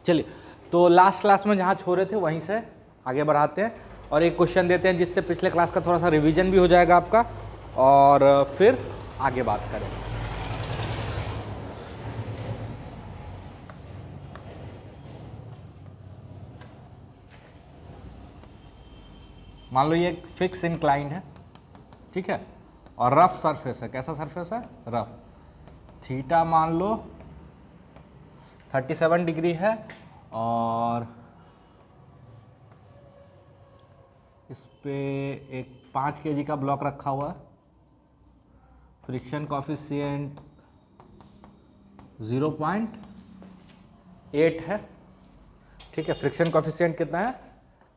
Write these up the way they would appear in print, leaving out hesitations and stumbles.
चलिए, तो last class में जहाँ छोड़े थे वहीं से आगे बढ़ाते हैं और एक क्वेश्चन देते हैं जिससे पिछले क्लास का थोड़ा सा रिवीजन भी हो जाएगा आपका और फिर आगे बात करें। मान लो ये एक फिक्स इंक्लाइन है, ठीक है, और रफ सरफेस है। कैसा सरफेस है? रफ। थीटा मान लो 37 डिग्री है और इस पे एक 5 kg का ब्लॉक रखा हुआ है। फ्रिक्शन कॉफिशिएंट 0.8 है, ठीक है। फ्रिक्शन कॉफिशिएंट कितना है?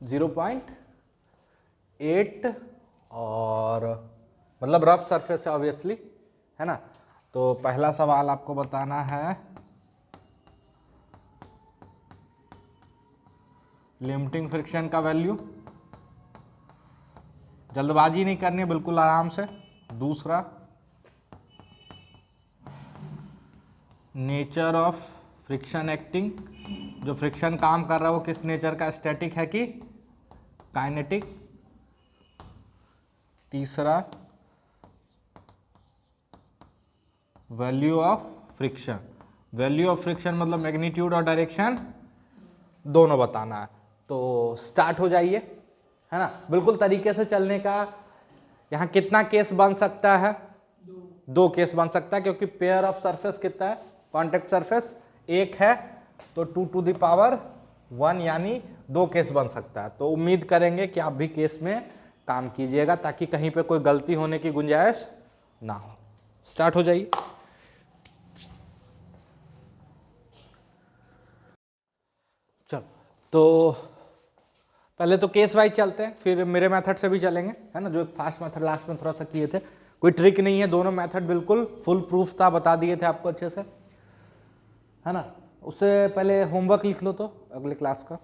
0.8 और मतलब रफ सरफेस है ऑब्वियसली, है ना। तो पहला सवाल आपको बताना है लिमिटिंग फ्रिक्शन का वैल्यू। जल्दबाजी नहीं करनी है, बिल्कुल आराम से। दूसरा, नेचर ऑफ फ्रिक्शन एक्टिंग, जो फ्रिक्शन काम कर रहा है वो किस नेचर का, स्टैटिक है कि काइनेटिक। तीसरा, value of friction. Value of friction मतलब मैग्नीट्यूड और डायरेक्शन दोनों बताना है। तो स्टार्ट हो जाइए, है ना। बिल्कुल तरीके से चलने का। यहाँ कितना केस बन सकता है? दो केस बन सकता है, क्योंकि पेयर ऑफ सरफेस कितना है? कॉन्टेक्ट सरफेस एक है, तो 2⁻1 यानी 2 केस बन सकता है। तो उम्मीद करेंगे कि आप भी केस में काम कीजिएगा ताकि कहीं पे कोई गलती होने की गुंजाइश ना हो। स्टार्ट हो जाइए। चलो, तो पहले तो केस वाइज चलते हैं, फिर मेरे मेथड से भी चलेंगे, है ना। जो एक फास्ट मेथड लास्ट में थोड़ा सा किए थे, कोई ट्रिक नहीं है, दोनों मेथड बिल्कुल फुल प्रूफ था, बता दिए थे आपको अच्छे से, है ना। उससे पहले होमवर्क लिख लो तो अगले क्लास का,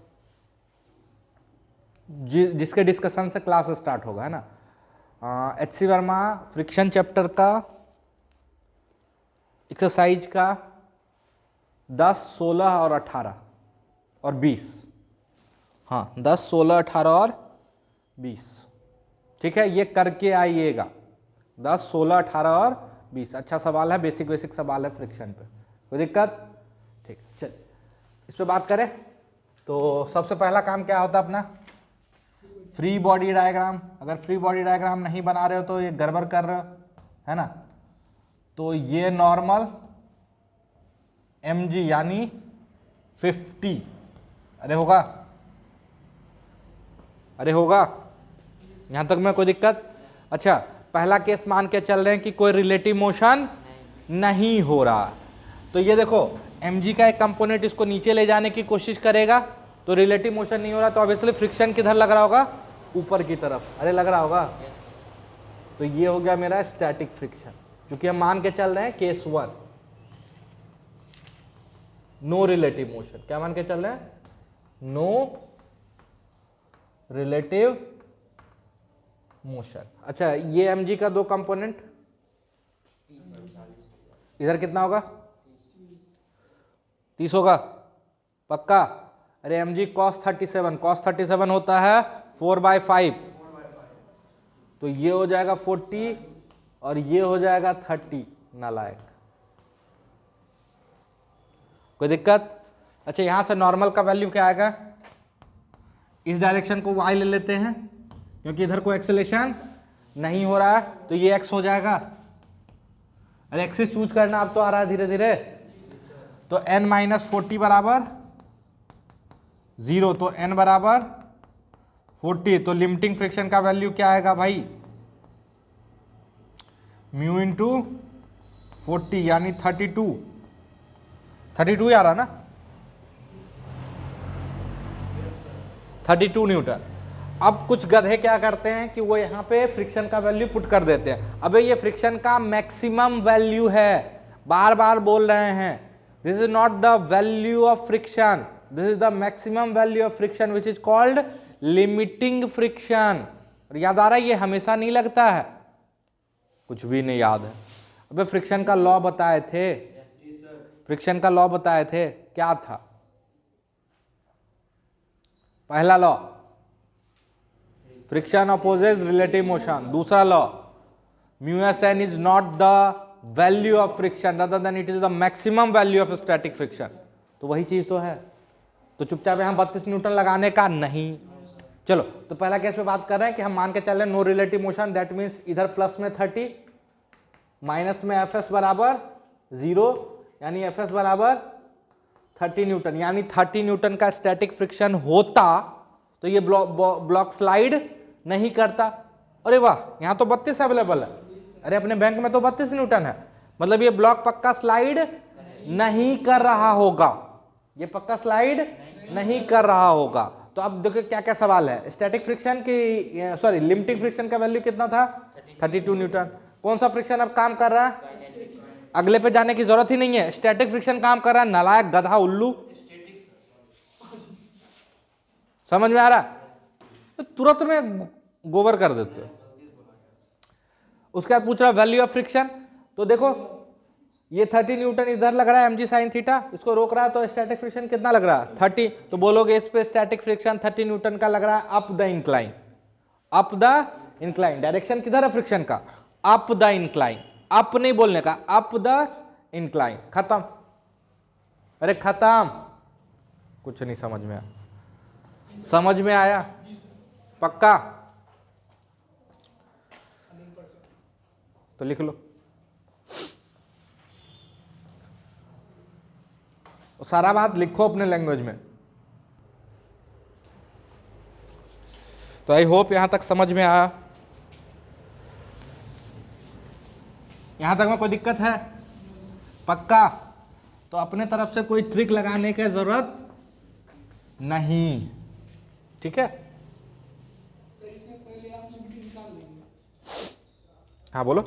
जिसके डिस्कशन से क्लास स्टार्ट होगा, है ना। HC वर्मा फ्रिक्शन चैप्टर का एक्सरसाइज का 10, 16 और 18 और 20, हाँ 10, 16, 18 और 20, ठीक है। ये करके आइएगा, 10, 16, 18 और 20। अच्छा सवाल है, बेसिक सवाल है फ्रिक्शन पे, कोई दिक्कत? ठीक है, चलिए इस पे बात करें। तो सबसे पहला काम क्या होता है अपना? Free body diagram. अगर फ्री बॉडी डायग्राम नहीं बना रहे हो तो ये गड़बड़ कर रहे हो, है ना। तो ये नॉर्मल mg यानी 50, अरे होगा, अरे होगा यहां तक में कोई दिक्कत? अच्छा, पहला केस मान के चल रहे हैं कि कोई रिलेटिव मोशन नहीं हो रहा। तो ये देखो mg का एक कंपोनेंट इसको नीचे ले जाने की कोशिश करेगा, तो रिलेटिव मोशन नहीं हो रहा, तो ऑब्वियसली फ्रिक्शन किधर लग रहा होगा? ऊपर की तरफ, अरे लग रहा होगा। तो ये हो गया मेरा स्टैटिक फ्रिक्शन, क्योंकि हम मान के चल रहे हैं केस 1, नो रिलेटिव मोशन। क्या मान के चल रहे हैं? No relative motion. अच्छा, ये mg का दो कंपोनेंट, इधर कितना होगा? 30 होगा पक्का? अरे mg cos 37 होता है 4/5, तो ये हो जाएगा 40 और ये हो जाएगा 30। नालायक, कोई दिक्कत? अच्छा, यहां से नॉर्मल का वैल्यू क्या आएगा? इस डायरेक्शन को y ले लेते हैं, क्योंकि इधर कोई एक्सेलेरेशन नहीं हो रहा है, तो ये x हो जाएगा। अरे एक्सिस चूज करना अब तो आ रहा है धीरे धीरे। तो n - 40 बराबर 0, तो n बराबर 40। तो लिमिटिंग फ्रिक्शन का वैल्यू क्या आएगा भाई? म्यू इंटू 40 यानी 32 ही आ रहा ना, 32 न्यूटन। अब कुछ गधे क्या करते हैं कि वो यहाँ पे फ्रिक्शन का वैल्यू पुट कर देते हैं। अबे ये फ्रिक्शन का मैक्सिमम वैल्यू है, बार बार बोल रहे हैं, this is not the value of friction, this is the maximum value of friction which is called limiting friction. याद आ रहा है? ये हमेशा नहीं लगता है, कुछ भी नहीं याद है। अबे फ्रिक्शन का लॉ बताए थे, फ्रिक्शन का लॉ बताए थे, क्या था? पहला law, friction opposes relative motion. दूसरा law, mu S N is not the value of friction rather than it is the maximum value of static friction. तो वही चीज तो है, तो चुपचाप यहां 32 न्यूटन लगाने का नहीं। चलो तो पहला केस पे बात कर रहे हैं कि हम मान के चल रहे हैं no relative motion, that means इधर प्लस में 30, माइनस में एफ एस बराबर 0, यानी एफ एस बराबर 30 न्यूटन, यानी 30 न्यूटन का स्टैटिक फ्रिक्शन होता तो ये ब्लॉक स्लाइड नहीं करता। अरे वाह, यहां तो 32 अवेलेबल है, अरे अपने बैंक में तो 32 न्यूटन है, मतलब ये ब्लॉक पक्का स्लाइड नहीं कर रहा होगा, ये पक्का स्लाइड नहीं कर रहा होगा। तो अब देखो क्या क्या सवाल है, स्टैटिक फ्रिक्शन की सॉरी लिमिटिंग फ्रिक्शन का वैल्यू कितना था 32 न्यूटन। कौन सा फ्रिक्शन अब काम कर रहा है, अगले पे जाने की जरूरत ही नहीं है, स्टैटिक फ्रिक्शन काम कर रहा है। नालायक, गधा, उल्लू, समझ में आ रहा है, तो तुरंत में गोबर कर देते हो। उसके बाद पूछ रहा वैल्यू ऑफ फ्रिक्शन, तो देखो ये 30 न्यूटन इधर लग रहा है mg sin थीटा, इसको रोक रहा है, तो स्टैटिक फ्रिक्शन कितना लग रहा है 30। तो बोलोगे इस पे स्टैटिक फ्रिक्शन 30 न्यूटन का लग रहा है up the incline, up the incline. Direction किधर है फ्रिक्शन का, अप द इंक्लाइन, अप नहीं बोलने का, अप द इंक्लाइन। खत्म, अरे खत्म, कुछ नहीं समझ में आया, समझ में आया पक्का, तो लिख लो। सारा बात लिखो अपने लैंग्वेज में। तो आई होप यहां तक समझ में आया। यहां तक में कोई दिक्कत है पक्का, तो अपने तरफ से कोई ट्रिक लगाने की जरूरत नहीं, ठीक है। हाँ बोलो,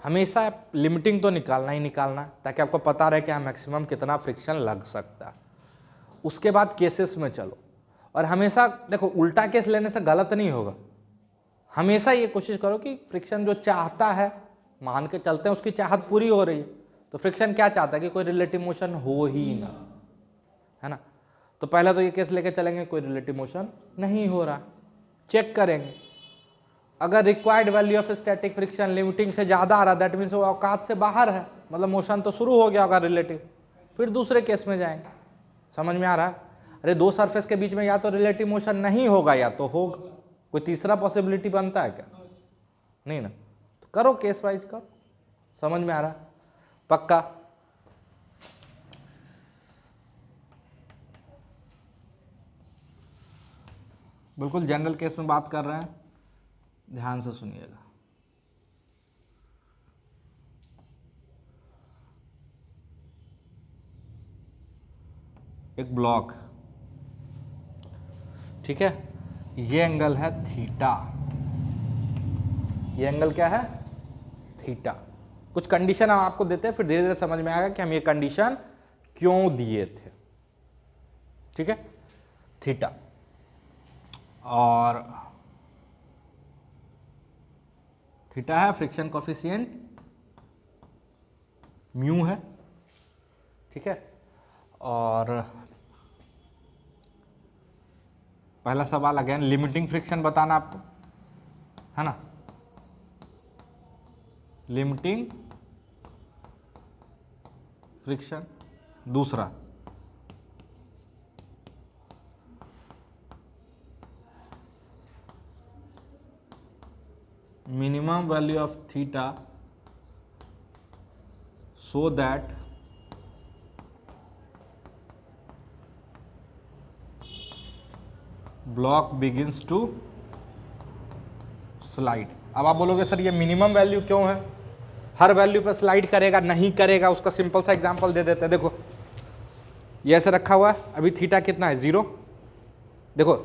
हमेशा लिमिटिंग तो निकालना ही निकालना, ताकि आपको पता रहे कि हाँ मैक्सिमम कितना फ्रिक्शन लग सकता है। उसके बाद केसेस में चलो, और हमेशा देखो उल्टा केस लेने से गलत नहीं होगा, हमेशा ये कोशिश करो कि फ्रिक्शन जो चाहता है, मान के चलते हैं उसकी चाहत पूरी हो रही है, तो फ्रिक्शन क्या चाहता है कि कोई रिलेटिव मोशन हो ही ना, है ना। तो पहले तो ये केस लेके चलेंगे कोई रिलेटिव मोशन नहीं हो रहा, चेक करेंगे। अगर required value of static friction limiting से ज़्यादा आ रहा, दैट मीन्स वो औकात से बाहर है, मतलब मोशन तो शुरू हो गया होगा रिलेटिव, फिर दूसरे केस में जाएंगे। समझ में आ रहा है। अरे दो सरफेस के बीच में या तो रिलेटिव मोशन नहीं होगा या तो होगा, कोई तीसरा पॉसिबिलिटी बनता है क्या, नहीं ना। तो करो केस वाइज करो, समझ में आ रहा है पक्का। बिल्कुल जनरल केस में बात कर रहे हैं, ध्यान से सुनिएगा। एक ब्लॉक, ठीक है, ये एंगल है थीटा, ये एंगल क्या है थीटा। कुछ कंडीशन हम आपको देते हैं, फिर धीरे धीरे समझ में आएगा कि हम ये कंडीशन क्यों दिए थे, ठीक है। थीटा और थीटा है, फ्रिक्शन कोफिशिएंट म्यू है, ठीक है। और पहला सवाल अगेन लिमिटिंग फ्रिक्शन बताना आपको, है ना, लिमिटिंग फ्रिक्शन। दूसरा minimum value of theta so that block begins to slide। अब आप बोलोगे सर ये मिनिमम वैल्यू क्यों है, हर वैल्यू पर स्लाइड करेगा नहीं करेगा, उसका सिंपल सा एग्जांपल दे देते हैं। देखो ये ऐसे रखा हुआ है, अभी थीटा कितना है 0, देखो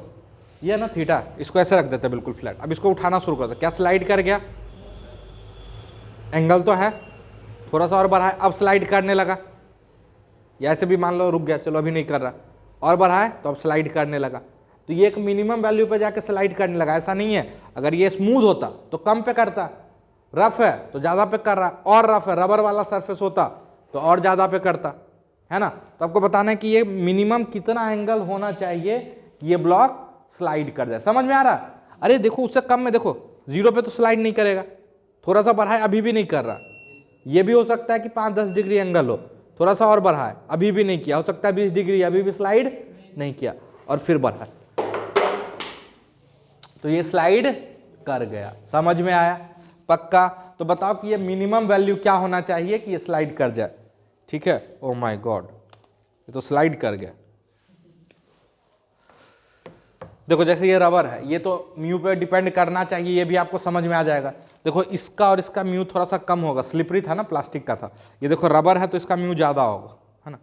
ये ना थीटा, इसको ऐसे रख देते हैं बिल्कुल फ्लैट। अब इसको उठाना शुरू कर दो, क्या स्लाइड कर गया, एंगल तो है, थोड़ा सा और बढ़ाए अब स्लाइड करने लगा, या ऐसे भी मान लो रुक गया, चलो अभी नहीं कर रहा, और बढ़ाए तो अब स्लाइड करने लगा। तो ये एक मिनिमम वैल्यू पे जाके स्लाइड करने लगा। ऐसा नहीं है, अगर ये स्मूथ होता तो कम पे करता, रफ है तो ज़्यादा पे कर रहा, और रफ है रबर वाला सरफेस होता तो और ज़्यादा पे करता, है ना। तो आपको बताना है कि ये मिनिमम कितना एंगल होना चाहिए कि ये ब्लॉक स्लाइड कर जाए। समझ में आ रहा? अरे देखो उससे कम में, देखो 0 पे तो स्लाइड नहीं करेगा, थोड़ा सा बढ़ाए अभी भी नहीं कर रहा। ये भी हो सकता है कि 5-10 डिग्री एंगल हो, थोड़ा सा और बढ़ाए अभी भी नहीं किया, हो सकता है 20 डिग्री अभी भी स्लाइड नहीं किया, और फिर बढ़ाए तो ये स्लाइड कर गया। समझ में आया? पक्का? तो बताओ कि ये मिनिमम वैल्यू क्या होना चाहिए कि ये स्लाइड कर जाए। ठीक है, ओ माय गॉड, ये तो स्लाइड कर गया। देखो जैसे ये रबर है, ये तो म्यू पे डिपेंड करना चाहिए, ये भी आपको समझ में आ जाएगा। देखो इसका और इसका म्यू थोड़ा सा कम होगा, स्लिपरी था ना, प्लास्टिक का था। ये देखो रबर है तो इसका म्यू ज़्यादा होगा, है ना।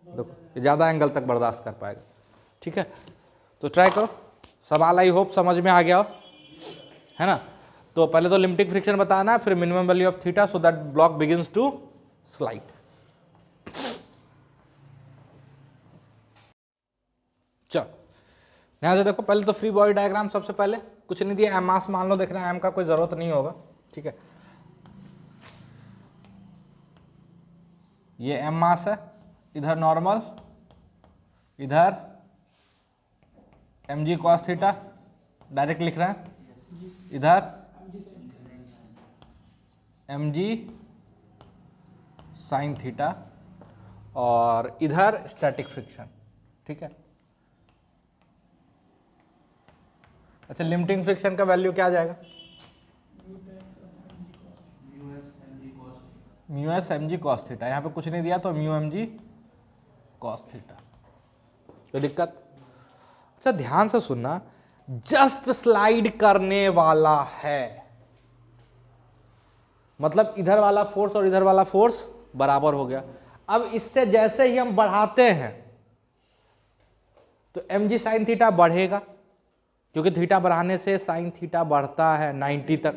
देखो ये ज़्यादा एंगल तक बर्दाश्त कर पाएगा। ठीक है, तो ट्राई करो। सवाल आई होप समझ में आ गया हो, है ना। तो पहले तो लिमिटिंग फ्रिक्शन बताना है, फिर minimum value of theta so that block begins to slide. चलो ध्यान से देखो, पहले तो फ्री बॉडी डायग्राम, सबसे पहले कुछ नहीं दिया, एम मास मान लो, देख रहे हैं एम का कोई जरूरत नहीं होगा। ठीक है, ये एम मास है, इधर नॉर्मल, इधर M G cos theta, direct लिख रहे हैं, इधर एम जी साइन थीटा, और इधर स्टैटिक फ्रिक्शन। ठीक है, अच्छा लिमिटिंग फ्रिक्शन का वैल्यू क्या आ जाएगा? Mu S M G cos theta, यहाँ पे कुछ नहीं दिया तो mu M G cos theta. कोई दिक्कत? अच्छा ध्यान से सुनना, जस्ट स्लाइड करने वाला है, मतलब इधर वाला फोर्स और इधर वाला फोर्स बराबर हो गया। अब इससे जैसे ही हम बढ़ाते हैं तो एम जी साइन थीटा बढ़ेगा, क्योंकि थीटा बढ़ाने से साइन थीटा बढ़ता है 90 तक।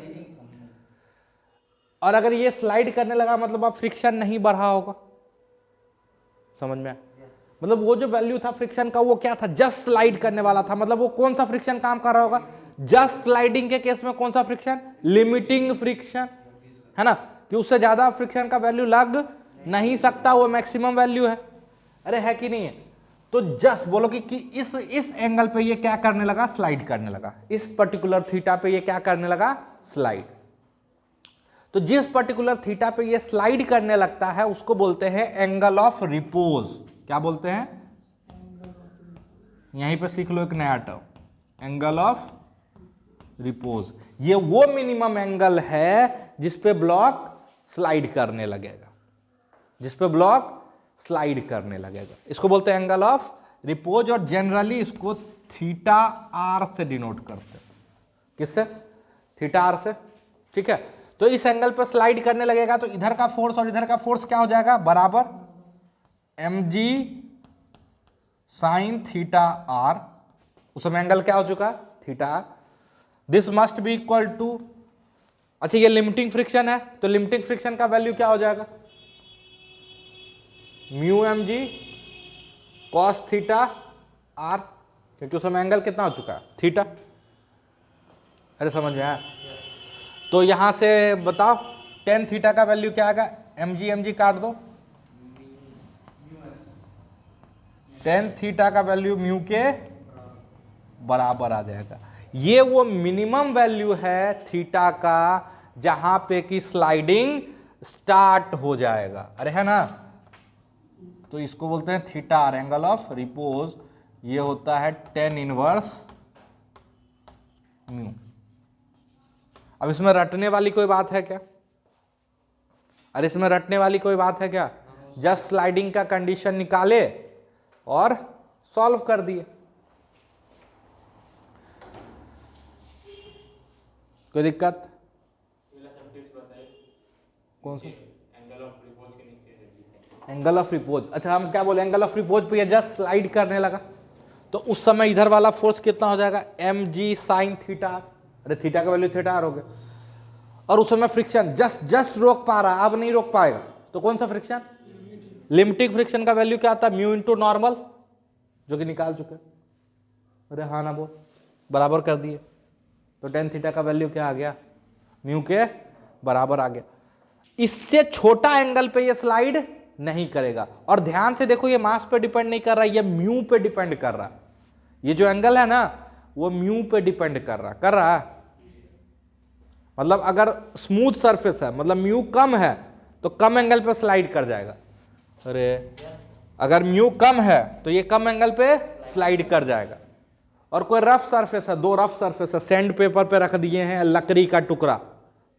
और अगर ये स्लाइड करने लगा मतलब अब फ्रिक्शन नहीं बढ़ा होगा। समझ में? मतलब वो जो वैल्यू था फ्रिक्शन का वो क्या था? जस्ट स्लाइड करने वाला था। मतलब वो कौन सा फ्रिक्शन काम कर रहा होगा? जस्ट स्लाइडिंग के केस में कौन सा फ्रिक्शन? लिमिटिंग फ्रिक्शन, है ना, कि उससे ज्यादा फ्रिक्शन का वैल्यू लग नहीं सकता, वो मैक्सिमम वैल्यू है। अरे है कि नहीं है? तो जस्ट बोलो कि इस एंगल पे ये क्या करने लगा? स्लाइड करने लगा। इस पर्टिकुलर थीटा पे ये क्या करने लगा? स्लाइड। तो जिस पर्टिकुलर थीटा पे ये स्लाइड करने लगता है उसको बोलते हैं एंगल ऑफ रिपोज। क्या बोलते हैं? यहीं पे सीख लो एक नया टर्म, एंगल ऑफ रिपोज। ये वो मिनिमम एंगल है जिस पे ब्लॉक स्लाइड करने लगेगा, जिस पे ब्लॉक स्लाइड करने लगेगा, इसको बोलते हैं एंगल ऑफ रिपोज। और जनरली इसको थीटा आर से डिनोट करते हैं। किससे? थीटा आर से। ठीक है, तो इस एंगल पर स्लाइड करने लगेगा तो इधर का फोर्स और इधर का फोर्स क्या हो जाएगा? बराबर M G sine theta R. उस समय एंगल क्या हो चुका? Theta R. This must be equal to, अच्छा ये लिमिटिंग फ्रिक्शन है तो लिमिटिंग फ्रिक्शन का वैल्यू क्या हो जाएगा? Mu M G cos theta R, क्योंकि उस समय एंगल कितना हो चुका है? थीटा। अरे समझ में आया? तो यहां से बताओ टेन थीटा का वैल्यू क्या आएगा? एम जी काट दो, टेन थीटा का वैल्यू म्यू के बराबर आ जाएगा। ये वो मिनिमम वैल्यू है थीटा का जहां पे कि स्लाइडिंग स्टार्ट हो जाएगा। अरे है ना, तो इसको बोलते हैं theta R, angle of repose. ये होता है टेन इनवर्स म्यू। अब इसमें रटने वाली कोई बात है क्या? अरे इसमें रटने वाली कोई बात है क्या? जस्ट स्लाइडिंग का कंडीशन निकाले और सॉल्व कर दिए। कोई दिक्कत? कौन सा? Angle of repose. अच्छा हम क्या बोले? एंगल ऑफ रिपोज पे ये जस्ट स्लाइड करने लगा तो उस समय इधर वाला फोर्स कितना हो जाएगा? M G sine theta. अरे थीटा का वैल्यू थीटा आर हो गया। और उस समय फ्रिक्शन जस्ट रोक पा रहा, अब नहीं रोक पाएगा, तो कौन सा फ्रिक्शन? लिमिटिंग फ्रिक्शन का वैल्यू क्या आता है? म्यू इंटू नॉर्मल, जो कि निकाल चुके। अरे हाँ ना बोल, बराबर कर दिए। तो टेन थीटा का वैल्यू क्या आ गया? म्यू के बराबर आ गया। इससे छोटा एंगल पे ये स्लाइड नहीं करेगा। और ध्यान से देखो, ये मास पे डिपेंड नहीं कर रहा, ये म्यू पे डिपेंड कर रहा। ये जो एंगल है ना, वो म्यू पे डिपेंड कर रहा है। मतलब अगर स्मूथ सरफेस है, मतलब म्यू कम है, तो कम एंगल पे स्लाइड कर जाएगा। अरे अगर म्यू कम है तो ये कम एंगल पे स्लाइड कर जाएगा। और कोई रफ सरफेस है, दो रफ सरफेस है, सैंड पेपर पे रख दिए हैं लकड़ी का टुकड़ा,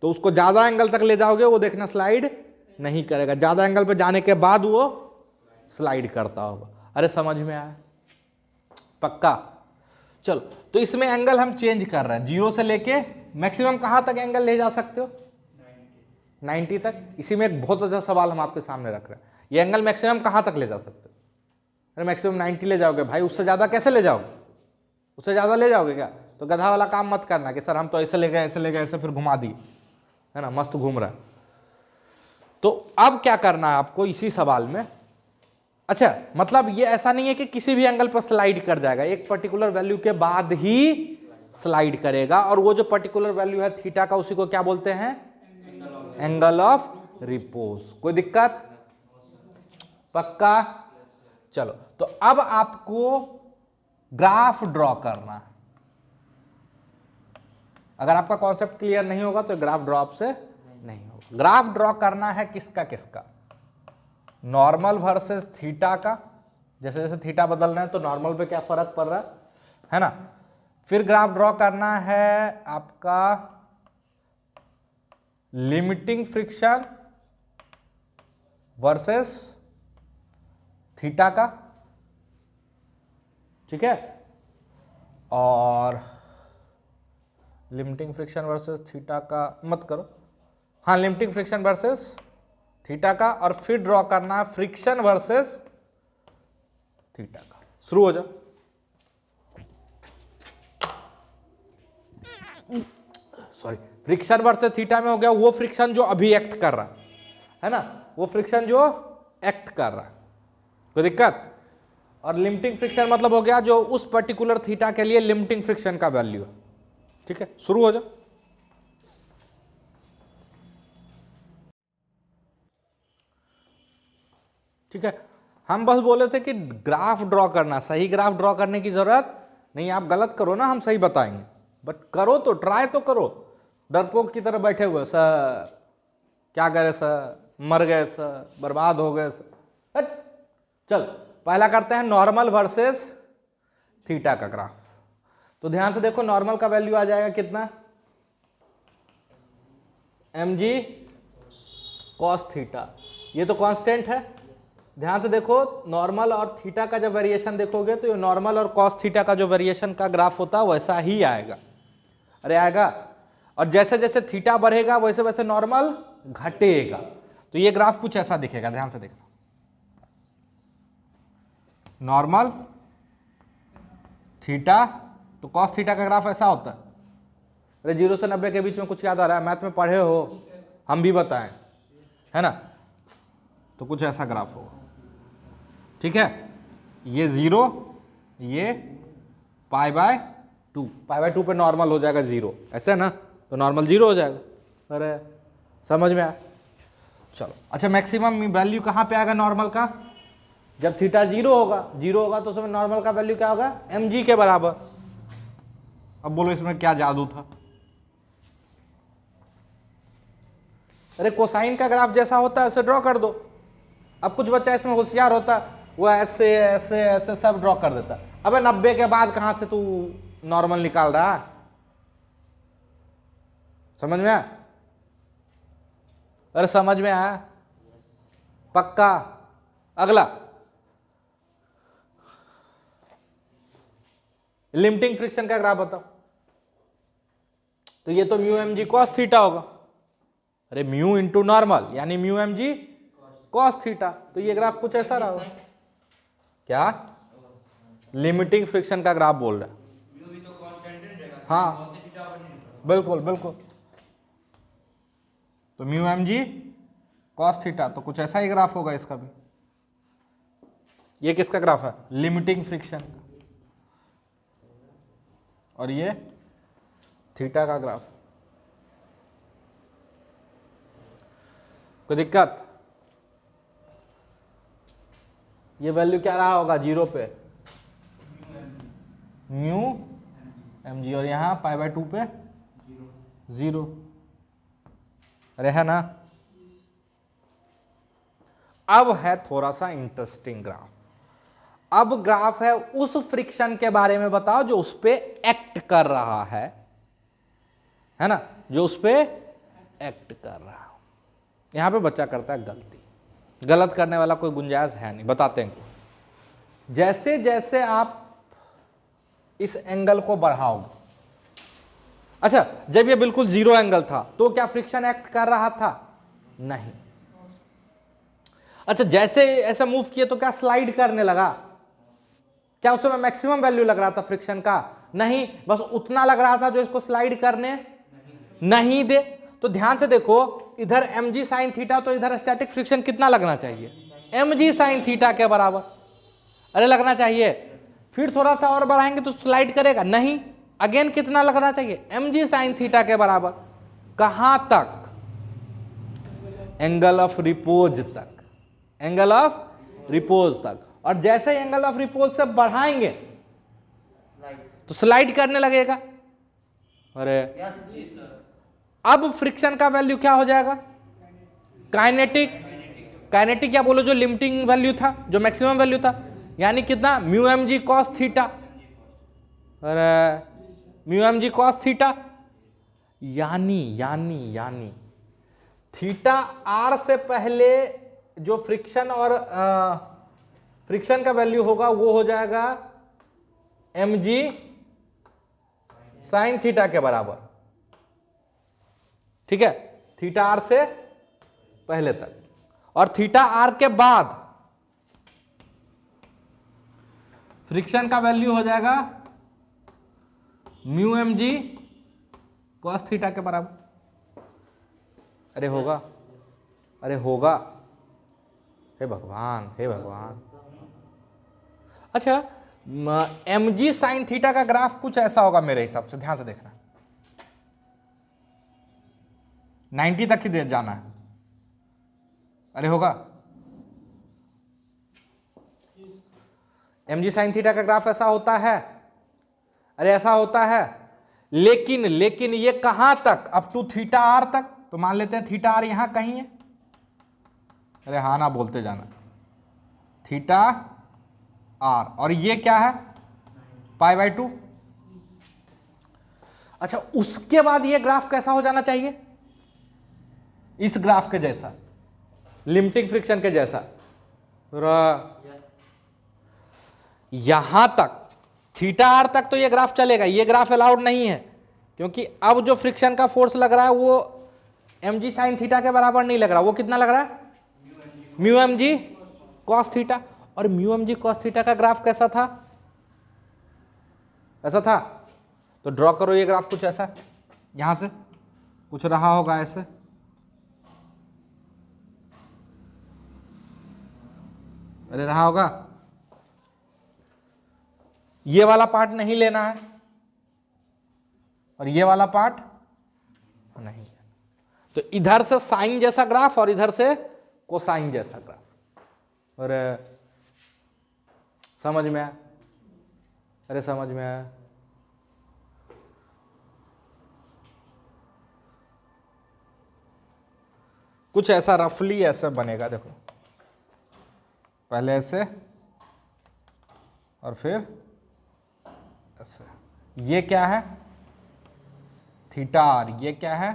तो उसको ज्यादा एंगल तक ले जाओगे, वो देखना स्लाइड नहीं करेगा। ज्यादा एंगल पे जाने के बाद वो स्लाइड करता होगा। अरे समझ में आया? पक्का? चलो, तो इसमें एंगल हम चेंज कर रहे हैं, 0 से लेके मैक्सिमम कहां तक एंगल ले जा सकते हो? 90 तक। इसी में एक बहुत अच्छा सवाल हम आपके सामने रख रहे हैं, ये एंगल मैक्सिमम कहां तक ले जा सकते हो? अरे मैक्सिमम 90 ले जाओगे भाई, उससे ज्यादा कैसे ले जाओगे? उससे ज्यादा ले जाओगे क्या? तो गधा वाला काम मत करना कि सर हम तो ऐसे ले गए, ऐसे ले गए, ऐसे फिर घुमा दिए, है ना, मस्त घूम रहा है। तो अब क्या करना है आपको इसी सवाल में? अच्छा, मतलब ये ऐसा नहीं है कि किसी भी एंगल पर स्लाइड कर जाएगा, एक पर्टिकुलर वैल्यू के बाद ही स्लाइड करेगा। और वो जो पर्टिकुलर वैल्यू है थीटा का, उसी को क्या बोलते हैं? Angle of repose. कोई दिक्कत? पक्का? चलो, तो अब आपको ग्राफ ड्रॉ करना। अगर आपका कॉन्सेप्ट क्लियर नहीं होगा तो ग्राफ ड्रॉ आपसे नहीं होगा। ग्राफ ड्रॉ करना है किसका किसका? नॉर्मल वर्सेस थीटा का। जैसे जैसे थीटा बदल रहे हैं तो नॉर्मल पे क्या फर्क पड़ रहा है ना। फिर ग्राफ ड्रॉ करना है आपका लिमिटिंग फ्रिक्शन वर्सेस थीटा का, ठीक है। और लिमिटिंग फ्रिक्शन वर्सेस थीटा का मत करो, हाँ, लिमिटिंग फ्रिक्शन वर्सेस थीटा का। और फिर ड्रॉ करना है फ्रिक्शन वर्सेस थीटा का। शुरू हो जाओ। सॉरी, फ्रिक्शन वर्सेस थीटा में हो गया वो फ्रिक्शन जो अभी एक्ट कर रहा है ना, वो फ्रिक्शन जो एक्ट कर रहा है, कोई दिक्कत? और लिमिटिंग फ्रिक्शन मतलब हो गया जो उस पर्टिकुलर थीटा के लिए लिमिटिंग फ्रिक्शन का वैल्यू है, ठीक है। शुरू हो जाओ। ठीक है, हम बस बोले थे कि ग्राफ ड्रॉ करना, सही ग्राफ ड्रॉ करने की जरूरत नहीं। आप गलत करो ना, हम सही बताएंगे, बट करो तो, ट्राई तो करो। डरपोक की तरह बैठे हुए, सर क्या करे सर, मर गए सर, बर्बाद हो गए सर। हट। चल, पहला करते हैं नॉर्मल वर्सेस थीटा का ग्राफ। तो ध्यान से देखो, नॉर्मल का वैल्यू आ जाएगा कितना? mg cos theta. ये तो कांस्टेंट है। ध्यान से देखो, नॉर्मल और थीटा का जब वेरिएशन देखोगे तो ये नॉर्मल और कॉस थीटा का जो वेरिएशन का ग्राफ होता है वैसा ही आएगा। अरे आएगा। और जैसे जैसे थीटा बढ़ेगा वैसे वैसे नॉर्मल घटेगा। तो ये ग्राफ कुछ ऐसा दिखेगा, ध्यान से देखना। नॉर्मल थीटा तो कॉस थीटा का ग्राफ ऐसा होता है। अरे 0 से 90 के बीच में कुछ याद आ रहा है? मैथ में पढ़े हो, हम भी बताएं, है ना। तो कुछ ऐसा ग्राफ होगा, ठीक है। ये 0, ये π/2, π/2 पे नॉर्मल हो जाएगा 0, ऐसे ना, तो नॉर्मल 0 हो जाएगा। अरे समझ में आया? चलो, अच्छा, मैक्सिमम वैल्यू कहाँ पे आएगा नॉर्मल का? जब थीटा 0 होगा तो उसमें नॉर्मल का वैल्यू क्या होगा? mg के बराबर। अब बोलो इसमें क्या जादू था? अरे कोसाइन का ग्राफ जैसा होता है उसे ड्रॉ कर दो। अब कुछ बच्चा इसमें होशियार होता है, वो ऐसे ऐसे ऐसे सब ड्रॉ कर देता। अबे 90 के बाद कहां से तू नॉर्मल निकाल रहा है? समझ में आया? अरे समझ में आया? पक्का? अगला लिमिटिंग फ्रिक्शन का ग्राफ बताओ। तो ये तो mu M G cos theta होगा। अरे म्यू इंटू नॉर्मल यानी mu M G cos theta. तो ये ग्राफ कुछ ऐसा रहा होगा। क्या? लिमिटिंग फ्रिक्शन का ग्राफ बोल रहा है। हाँ बिल्कुल बिल्कुल। तो mu M G cos theta, तो कुछ ऐसा ही ग्राफ होगा इसका भी। ये किसका ग्राफ है? लिमिटिंग फ्रिक्शन का। और ये थीटा का ग्राफ। कोई दिक्कत? ये वैल्यू क्या रहा होगा 0 पे, म्यू mg, और यहाँ π/2 पे 0। अरे है ना। अब है थोड़ा सा इंटरेस्टिंग ग्राफ। अब ग्राफ है उस फ्रिक्शन के बारे में बताओ जो उस पे एक्ट कर रहा है ना, जो उस पे एक्ट कर रहा है। यहां पे बच्चा करता है गलती, गलत करने वाला कोई गुंजाइश है नहीं, बताते हैं। जैसे जैसे आप इस एंगल को बढ़ाओगे, अच्छा जब ये बिल्कुल 0 एंगल था तो क्या फ्रिक्शन एक्ट कर रहा था? नहीं। अच्छा जैसे ऐसा मूव किए तो क्या स्लाइड करने लगा? क्या उस समय मैक्सिमम वैल्यू लग रहा था फ्रिक्शन का? नहीं, बस उतना लग रहा था जो इसको स्लाइड करने नहीं दे। तो ध्यान से देखो, इधर mg sin थीटा, तो इधर स्टैटिक फ्रिक्शन कितना लगना चाहिए? mg sin थीटा के बराबर, अरे लगना चाहिए। फिर थोड़ा सा और बढ़ाएंगे तो स्लाइड करेगा? नहीं। अगेन कितना लगना चाहिए? mg sin थीटा के बराबर। कहां तक? एंगल ऑफ रिपोज तक, एंगल ऑफ रिपोज तक। और जैसे एंगल ऑफ रिपोज से बढ़ाएंगे तो स्लाइड करने लगेगा। अरे अब फ्रिक्शन का वैल्यू क्या हो जाएगा? काइनेटिक। काइनेटिक क्या बोलो, जो लिमिटिंग वैल्यू था, जो मैक्सिमम वैल्यू था, यानी कितना? Mu mg cos theta. अरे म्यू mg cos थीटा, यानी थीटा आर से पहले जो फ्रिक्शन और फ्रिक्शन का वैल्यू होगा वो हो जाएगा mg sin थीटा के बराबर। ठीक है, थीटा आर से पहले तक। और थीटा आर के बाद फ्रिक्शन का वैल्यू हो जाएगा म्यू mg cos थीटा के बराबर। अरे होगा, अरे होगा, हे भगवान, हे भगवान। अच्छा mg sin थीटा का ग्राफ कुछ ऐसा होगा मेरे हिसाब से, ध्यान से देखना। 90 तक ही दे जाना है। अरे होगा, mg sin थीटा का ग्राफ ऐसा होता है, अरे ऐसा होता है। लेकिन ये कहां तक? अप टू थीटा आर तक। तो मान लेते हैं थीटा आर यहां कहीं है। अरे हाँ ना बोलते जाना, थीटा आर, और ये क्या है? π/2। अच्छा उसके बाद ये ग्राफ कैसा हो जाना चाहिए? इस ग्राफ के जैसा, लिमिटिंग फ्रिक्शन के जैसा। यहां तक थीटा आर तक तो ये ग्राफ चलेगा, ये ग्राफ अलाउड नहीं है, क्योंकि अब जो फ्रिक्शन का फोर्स लग रहा है वो mg sin थीटा के बराबर नहीं लग रहा। वो कितना लग रहा है? Mu mg cos theta. और म्यू mg cos थीटा का ग्राफ कैसा था? ऐसा था। तो ड्रॉ करो ये ग्राफ कुछ ऐसा, यहां से कुछ रहा होगा ऐसे। अरे रहा होगा। ये वाला पार्ट नहीं लेना है और ये वाला पार्ट नहीं। तो इधर से साइन जैसा ग्राफ और इधर से कोसाइन जैसा ग्राफ। और समझ में आया? अरे समझ में आया? कुछ ऐसा रफली ऐसे बनेगा, देखो पहले ऐसे और फिर ऐसे। ये क्या है? Theta R. ये क्या है?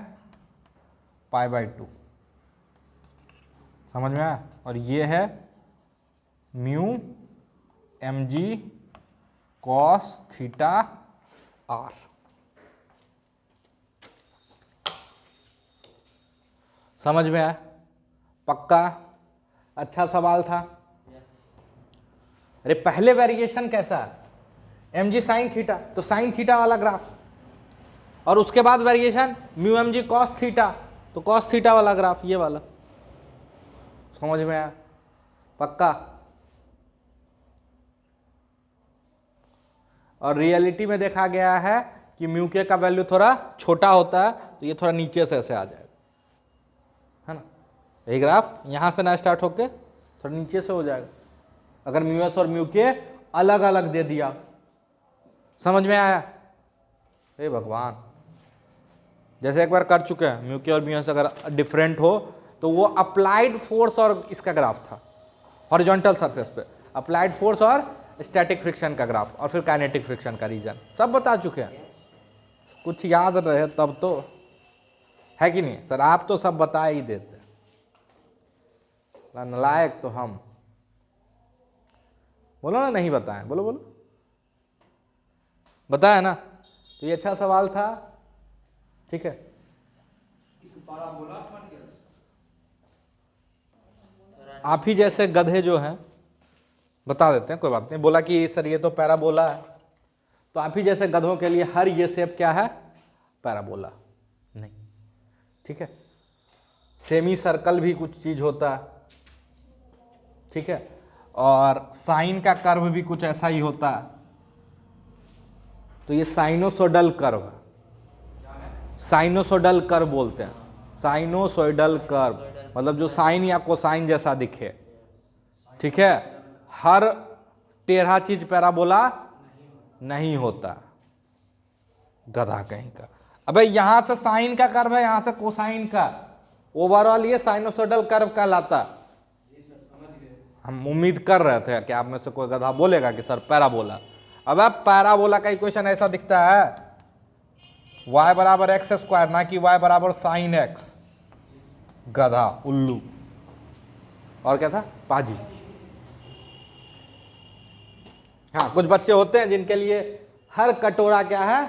π/2। समझ में आया? और ये है mu mg cos theta R. समझ में आया? पक्का? अच्छा सवाल था। अरे पहले वेरिएशन कैसा है? mg sin थीटा, तो sin थीटा वाला ग्राफ। और उसके बाद variation mu mg cos theta, तो cos थीटा वाला ग्राफ, ये वाला। समझ में आया? पक्का? और रियलिटी में देखा गया है कि म्यू के का वैल्यू थोड़ा छोटा होता है, तो ये थोड़ा नीचे से ऐसे आ जाएगा, है ना। ये ग्राफ यहां से ना स्टार्ट होके थोड़ा नीचे से हो जाएगा। अगर म्यू एस और म्यू के अलग अलग दे दिया, समझ में आया? हे भगवान, जैसे एक बार कर चुके हैं, म्यू के और म्यू एस अगर डिफरेंट हो तो वो अप्लाइड फोर्स और इसका ग्राफ था हॉरिजॉन्टल सरफेस पे, अप्लाइड फोर्स और स्टैटिक फ्रिक्शन का ग्राफ, और फिर काइनेटिक फ्रिक्शन का रीजन, सब बता चुके हैं। कुछ याद रहे तब तो, है कि नहीं सर? आप तो सब बता ही देते, नालायक तो हम। बोलो ना नहीं बताएं, बोलो बोलो, बताया ना? तो ये अच्छा सवाल था, ठीक है। आप ही जैसे गधे जो हैं, बता देते हैं, कोई बात नहीं। बोला कि सर ये तो पैराबोला है, तो आप ही जैसे गधों के लिए हर ये शेप क्या है? पैराबोला नहीं, ठीक है। सेमी सर्कल भी कुछ चीज होता है, ठीक है, और साइन का कर्व भी कुछ ऐसा ही होता है, तो ये साइनोसोडल कर्व, साइनोसोडल कर्व बोलते हैं, साइनोसोइडल कर्व, मतलब जो साइन या कोसाइन जैसा दिखे, ठीक है। हर टेढ़ा चीज पैराबोला नहीं होता, गधा कहीं का। अबे यहां से साइन का कर्व है, यहां से कोसाइन का, ओवरऑल ये साइनोसोडल कर्व कहलाता। हम उम्मीद कर रहे थे कि आप में से कोई गधा बोलेगा कि सर पैराबोला। अब पैराबोला का इक्वेशन ऐसा दिखता है, y बराबर एक्स स्क्वायर, ना कि y बराबर साइन एक्स। गधा, उल्लू, और क्या था? पाजी। हाँ, कुछ बच्चे होते हैं जिनके लिए हर कटोरा क्या है?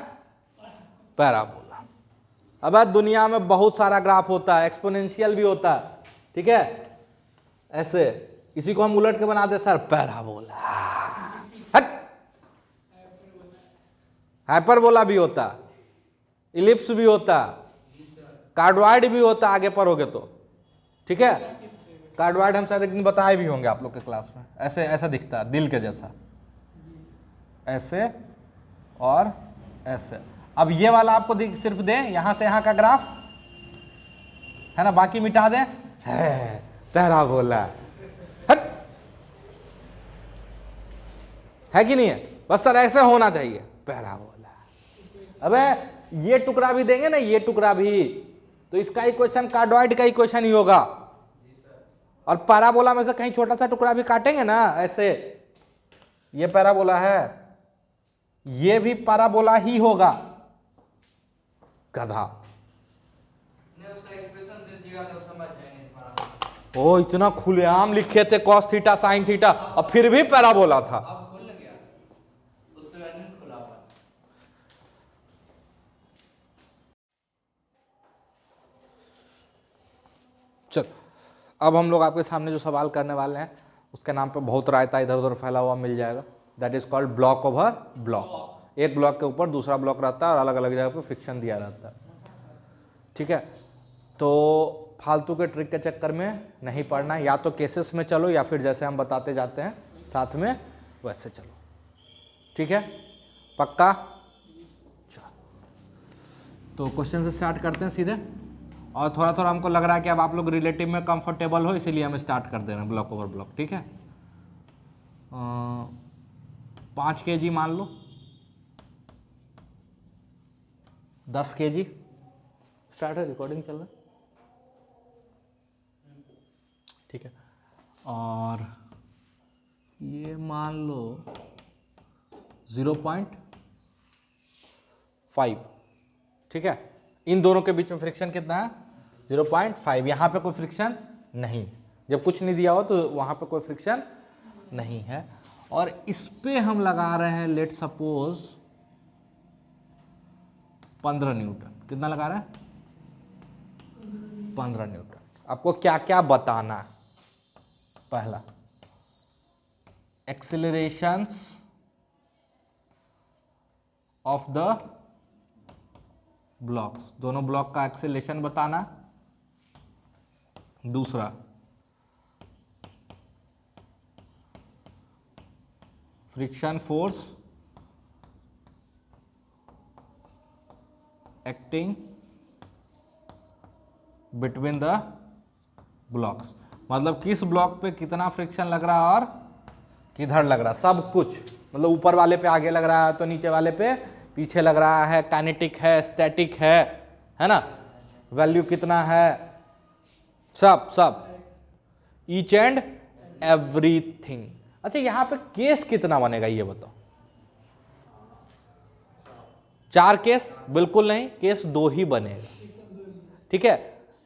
पैराबोला। अब दुनिया में बहुत सारा ग्राफ होता है, एक्सपोनेंशियल भी होता है, ठीक है, ऐसे। इसी को हम उलट के बना दे सर पैराबोला, हट। हाइपरबोला भी होता, इलिप्स भी होता, कार्डवाइड भी होता, आगे पढ़ोगे तो, ठीक है। कार्डवाइड हम शायद एक दिन बताए भी होंगे आप लोग के क्लास में। ऐसे ऐसा दिखता है, दिल के जैसा, ऐसे और ऐसे। अब ये वाला आपको सिर्फ दे यहां से यहां का ग्राफ है ना, बाकी मिटा दे, है पैराबोला, हट, है कि नहीं है? बस सर ऐसे होना चाहिए, पैराबोला। अबे ये टुकड़ा भी देंगे ना, ये टुकड़ा भी, तो इसका इक्वेशन कार्डवाइड का इक्वेशन ही होगा, और पैराबोला में से कहीं छोटा सा टुकड़ा भी काटेंगे ना ऐसे, ये पैराबोला है, ये भी पैराबोला ही होगा, गधा। ओ इतना खुलेआम लिखे थे कॉस थीटा साइन थीटा, और फिर भी पैराबोला था। चल, अब हम लोग आपके सामने जो सवाल करने वाले हैं उसके नाम पे बहुत रायता इधर उधर फैला हुआ मिल जाएगा। That is called block over block. एक ब्लॉक के ऊपर दूसरा ब्लॉक रहता है और अलग अलग जगह पे फ्रिक्शन दिया रहता है, ठीक है। तो फालतू के ट्रिक के चक्कर में नहीं पढ़ना, या तो केसेस में चलो या फिर जैसे हम बताते जाते हैं साथ में वैसे चलो, ठीक है, पक्का? तो क्वेश्चन से स्टार्ट करते हैं सीधे, और थोड़ा थोड़ा हमको लग रहा है कि अब आप लोग रिलेटिव में कंफर्टेबल हो, इसीलिए हम स्टार्ट कर दे रहे हैं ब्लॉक ओवर ब्लॉक, ठीक है। 5 kg मान लो, 10 kg, स्टार्ट है, रिकॉर्डिंग चल रहा है, ठीक है। और ये मान लो 0.5, ठीक है। इन दोनों के बीच में फ्रिक्शन कितना है? 0.5। यहाँ पे कोई फ्रिक्शन नहीं, जब कुछ नहीं दिया हो तो वहाँ पे कोई फ्रिक्शन नहीं है। और इस पे हम लगा रहे हैं लेट सपोज 15 न्यूटन। कितना लगा रहे हैं? 15 न्यूटन। आपको क्या क्या बताना है? पहला, एक्सेलरेशंस ऑफ द ब्लॉक्स, दोनों ब्लॉक का एक्सेलरेशन बताना। दूसरा, friction force acting between the blocks, मतलब किस ब्लॉक पे कितना फ्रिक्शन लग रहा है और किधर लग रहा, सब कुछ, मतलब ऊपर वाले पे आगे लग रहा है तो नीचे वाले पे पीछे लग रहा है, काइनेटिक है, स्टैटिक है ना, वैल्यू कितना है, सब सब, ईच एंड एवरीथिंग। अच्छा यहां पे केस कितना बनेगा ये बताओ? 4 केस? बिल्कुल नहीं, केस 2 ही बनेगा। ठीक है,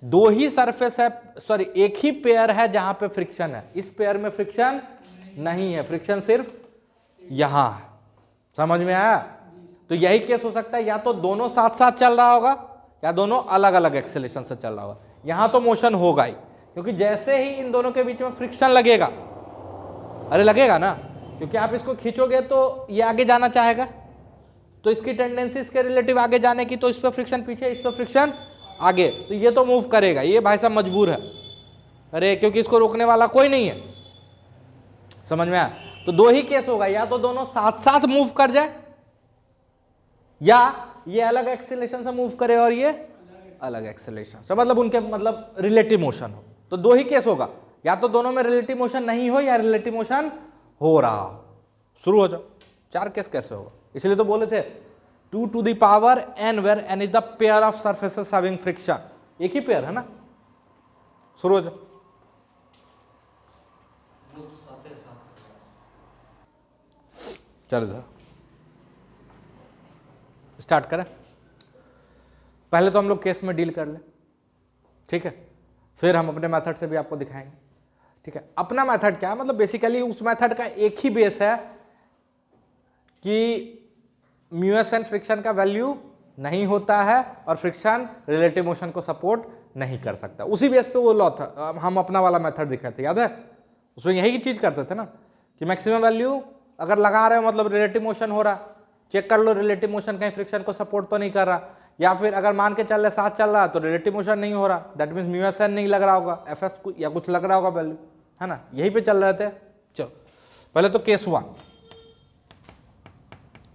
2 ही सरफेस है, सॉरी एक ही पेयर है जहां पे फ्रिक्शन है, इस पेयर में फ्रिक्शन नहीं है, फ्रिक्शन सिर्फ यहां है। समझ में आया? तो यही केस हो सकता है, या तो दोनों साथ साथ चल रहा होगा या दोनों अलग अलग एक्सेलरेशन से चल रहा होगा। यहां तो मोशन होगा ही, क्योंकि जैसे ही इन दोनों के बीच में फ्रिक्शन लगेगा, अरे लगेगा ना, क्योंकि आप इसको खींचोगे तो ये आगे जाना चाहेगा, तो इसकी टेंडेंसी इसके रिलेटिव आगे जाने की, तो इस पर फ्रिक्शन पीछे, इस पर फ्रिक्शन आगे, तो ये तो मूव करेगा, ये भाई साहब मजबूर है, अरे क्योंकि इसको रोकने वाला कोई नहीं है। समझ में आया? तो 2 ही केस होगा, या तो दोनों साथ साथ मूव कर जाए, या ये अलग एक्सेलरेशन से मूव करे और ये अलग एक्सेलरेशन से, मतलब उनके मतलब रिलेटिव मोशन हो। तो 2 ही केस होगा, या तो दोनों में रिलेटिव मोशन नहीं हो या रिलेटिव मोशन हो रहा हो। शुरू हो जाओ। 4 केस कैसे होगा? इसलिए तो बोले थे 2 to the power n where n is the pair of surfaces having friction। एक ही पेयर है ना। शुरू हो जाओ। चलो इधर स्टार्ट करें। पहले तो हम लोग केस में डील कर ले, ठीक है, फिर हम अपने मेथड से भी आपको दिखाएंगे। ठीक है, अपना मेथड क्या है, मतलब बेसिकली उस मेथड का एक ही बेस है कि म्यूएस एंड फ्रिक्शन का वैल्यू नहीं होता है और फ्रिक्शन रिलेटिव मोशन को सपोर्ट नहीं कर सकता। उसी बेस पे वो लॉ था, हम अपना वाला मेथड दिखाए थे, याद है? उसमें यही चीज करते थे ना कि मैक्सिमम वैल्यू अगर लगा रहे हो मतलब रिलेटिव मोशन हो रहा, चेक कर लो रिलेटिव मोशन कहीं फ्रिक्शन को सपोर्ट तो नहीं कर रहा, या फिर अगर मान के चल रहे साथ चल रहा तो रिलेटिव मोशन नहीं हो रहा, दैट मीन्स म्यूएस एन नहीं लग रहा होगा, एफ एस या कुछ लग रहा होगा वैल्यू, है ना, यही पे चल रहे थे। चलो पहले तो केस 1,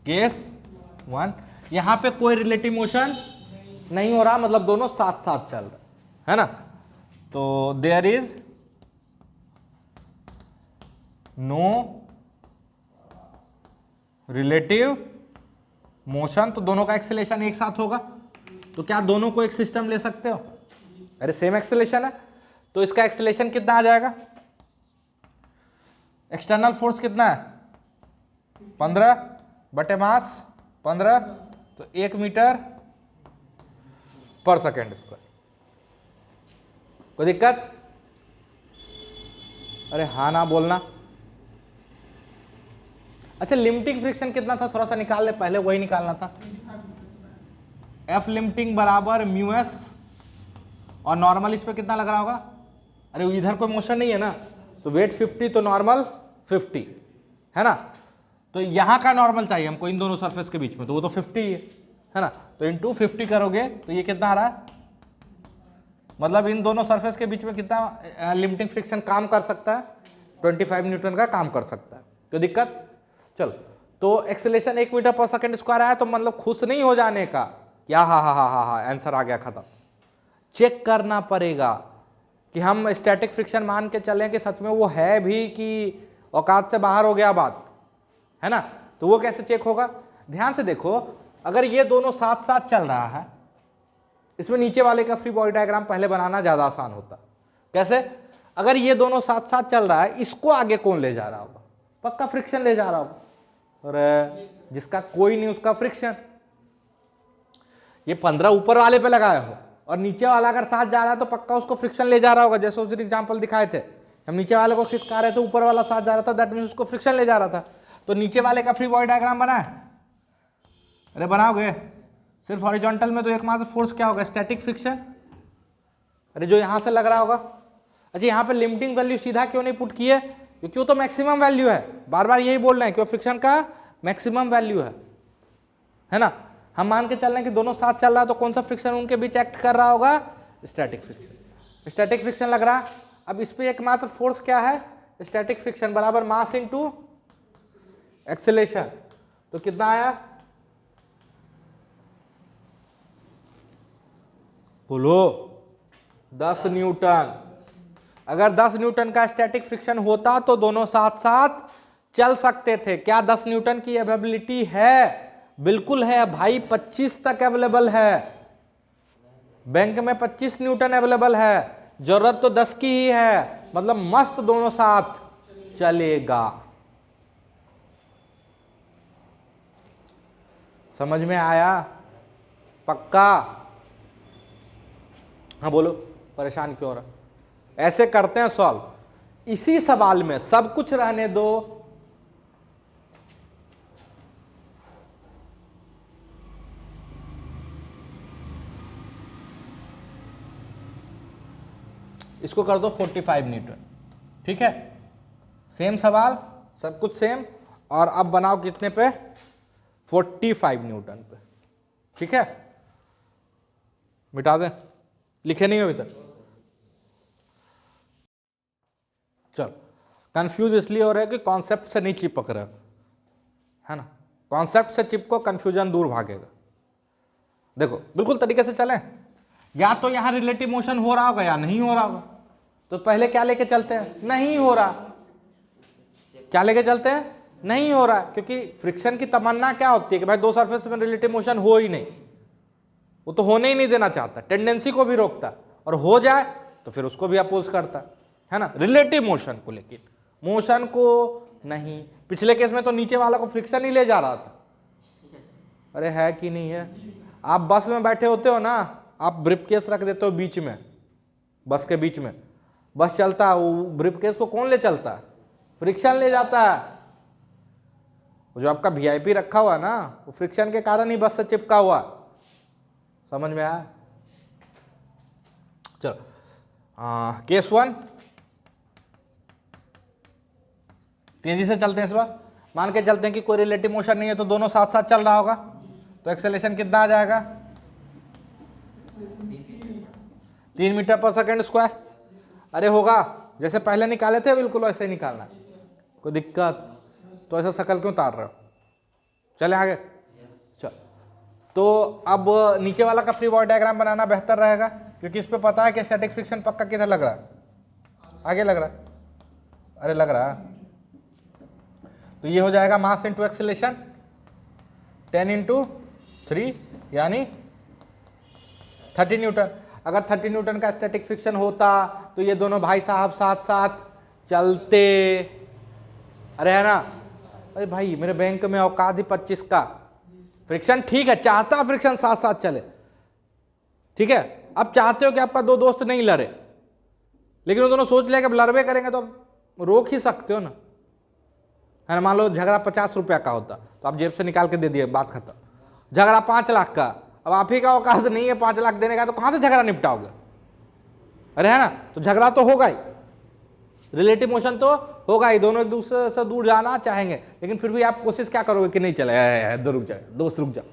केस 1 यहां पे कोई रिलेटिव मोशन नहीं हो रहा, मतलब दोनों साथ साथ चल रहे, है ना, तो there is no relative motion, तो दोनों का एक्सेलेरेशन एक साथ होगा। तो क्या दोनों को एक सिस्टम ले सकते हो? अरे सेम एक्सेलेरेशन है, तो इसका एक्सेलेरेशन कितना आ जाएगा? एक्सटर्नल फोर्स कितना है? 15 बटे मास 15, तो 1 मीटर पर सेकेंड स्क्वायर। कोई दिक्कत? अरे हाँ ना बोलना। अच्छा लिमिटिंग फ्रिक्शन कितना था, थोड़ा सा निकाल ले, पहले वही निकालना था। एफ लिमिटिंग बराबर म्यू एस, और नॉर्मल इस पे कितना लग रहा होगा? अरे इधर कोई मोशन नहीं है ना, तो वेट 50 तो नॉर्मल 50, है ना, तो यहां का नॉर्मल चाहिए हमको इन दोनों सरफेस के बीच में, तो वो तो 50 है ना, तो इंटू 50 करोगे तो ये कितना आ रहा है, मतलब इन दोनों सरफेस के बीच में कितना लिमिटिंग फ्रिक्शन काम कर सकता है? 25 न्यूटन का काम कर सकता है। तो दिक्कत? चलो, तो एक्सेलेरेशन 1 मीटर पर सेकंड स्क्वायर आया, तो मतलब खुश नहीं हो जाने का, क्या हा आंसर आ गया खत्म। चेक करना पड़ेगा कि हम स्टैटिक फ्रिक्शन मान के चलें कि सच में वो है भी कि औकात से बाहर हो गया बात, है ना, तो वो कैसे चेक होगा? ध्यान से देखो, अगर ये दोनों साथ साथ चल रहा है, इसमें नीचे वाले का फ्री बॉडी डायग्राम पहले बनाना ज्यादा आसान होता। कैसे? अगर ये दोनों साथ साथ चल रहा है, इसको आगे कौन ले जा रहा होगा? पक्का फ्रिक्शन ले जा रहा होगा, और जिसका कोई नहीं उसका फ्रिक्शन। ये 15 ऊपर वाले पे लगाए हो और नीचे वाला अगर साथ जा रहा है तो पक्का उसको फ्रिक्शन ले जा रहा होगा। जैसे उस दिन एग्जांपल दिखाए थे, हम नीचे वाले को खिसका रहे थे, ऊपर वाला साथ जा रहा था, दैट मींस उसको फ्रिक्शन ले जा रहा था। तो नीचे वाले का फ्री बॉडी डायग्राम बना है? अरे बनाओगे? सिर्फ हॉरिजॉन्टल में तो एकमात्र फोर्स क्या होगा? Static friction. अरे जो यहां से लग रहा होगा। अच्छा यहाँ पे लिमिटिंग वैल्यू सीधा क्यों नहीं पुट किए? क्योंकि वो तो मैक्सिमम वैल्यू है, बार बार यही बोल रहे हैं कि वो फ्रिक्शन का मैक्सिमम वैल्यू है ना। हम मान के चल रहे हैं कि दोनों साथ चल रहा है, तो कौन सा फ्रिक्शन उनके बीच एक्ट कर रहा होगा? Static friction. स्टैटिक फ्रिक्शन लग रहा है। अब इस पे एकमात्र फोर्स क्या है? स्टैटिक फ्रिक्शन बराबर मास इनटू एक्सेलेरेशन। तो कितना आया? बोलो 10 न्यूटन। अगर 10 न्यूटन का स्टैटिक फ्रिक्शन होता तो दोनों साथ साथ चल सकते थे। क्या 10 न्यूटन की अवेलेबिलिटी है? बिल्कुल है भाई, 25 तक अवेलेबल है। बैंक में 25 न्यूटन अवेलेबल है, जरूरत तो 10 की ही है, मतलब मस्त दोनों साथ चलेगा। समझ में आया? पक्का? हाँ बोलो, परेशान क्यों हो रहा? ऐसे करते हैं सॉल्व। इसी सवाल में सब कुछ रहने दो, इसको कर दो 45 न्यूटन, ठीक है? सेम सवाल, सब कुछ सेम, और अब बनाओ कितने पे? 45 न्यूटन पे, ठीक है? मिटा दें, लिखे नहीं हो अभी तक? चल, कंफ्यूज इसलिए हो रहा है कि कॉन्सेप्ट से नहीं चिपक रहा है ना। कॉन्सेप्ट से चिपको, कंफ्यूजन दूर भागेगा। देखो बिल्कुल तरीके से चलें, या तो यहां रिलेटिव मोशन हो रहा होगा या नहीं हो रहा होगा। तो पहले क्या लेके चलते हैं? नहीं हो रहा। क्या लेके चलते हैं? नहीं हो रहा, क्योंकि फ्रिक्शन की तमन्ना क्या होती है कि भाई दो सरफेस में रिलेटिव मोशन हो ही नहीं, वो तो होने ही नहीं देना चाहता, टेंडेंसी को भी रोकता, और हो जाए तो फिर उसको भी अपोज करता है ना, रिलेटिव मोशन को। लेकिन मोशन को नहीं। पिछले केस में तो नीचे वाला को फ्रिक्शन ही ले जा रहा था। अरे है कि नहीं है? आप बस में बैठे होते हो ना, आप ब्रीफ केस रख देते हो बीच में, बस के बीच में, बस चलता है, वो ब्रीफ केस को कौन ले चलता है? फ्रिक्शन ले जाता है। वो जो आपका वीआईपी रखा हुआ ना, वो फ्रिक्शन के कारण ही बस से चिपका हुआ। समझ में आया? चलो केस 1, तेजी से चलते हैं इस बार। मान के चलते हैं कि कोई रिलेटिव मोशन नहीं है, तो दोनों साथ साथ चल रहा होगा, तो एक्सेलरेशन कितना आ जाएगा? 3 मीटर पर सेकेंड स्क्वायर। अरे होगा, जैसे पहले निकाले थे बिल्कुल वैसे ही निकालना। कोई दिक्कत? तो ऐसा शकल क्यों उतार रहे हो? चले आगे। चल, तो अब नीचे वाला का फ्री बॉडी डायग्राम बनाना बेहतर रहेगा, क्योंकि इस पे पता है कि स्टैटिक फ्रिक्शन पक्का किधर लग रहा है? आगे लग रहा है। अरे लग रहा है। तो ये हो जाएगा मास इंटू एक्सेलरेशन 10 इंटू 3 यानी 30 न्यूटन। अगर 30 न्यूटन का स्टैटिक फ्रिक्शन होता तो ये दोनों भाई साहब साथ साथ चलते। अरे है ना? अरे भाई मेरे बैंक में औकात ही 25 का। फ्रिक्शन ठीक है, चाहता फ्रिक्शन साथ साथ चले, ठीक है? अब चाहते हो कि आपका दो दोस्त नहीं लड़े, लेकिन वो दोनों सोच लिया कि अब लड़बे करेंगे तो आप रोक ही सकते हो ना, है ना? मान लो झगड़ा 50 रुपया का होता तो आप जेब से निकाल के दे दिए, बात खत्म। झगड़ा 5 लाख का, अब आप ही का औकात नहीं है 5 लाख देने का, तो कहां से झगड़ा निपटाओगे? अरे है ना? तो झगड़ा तो होगा ही, रिलेटिव मोशन तो होगा ही, दोनों एक दूसरे से दूर जाना चाहेंगे, लेकिन फिर भी आप कोशिश क्या करोगे कि नहीं चले, रुक जाए दोस्त, रुक जाओ,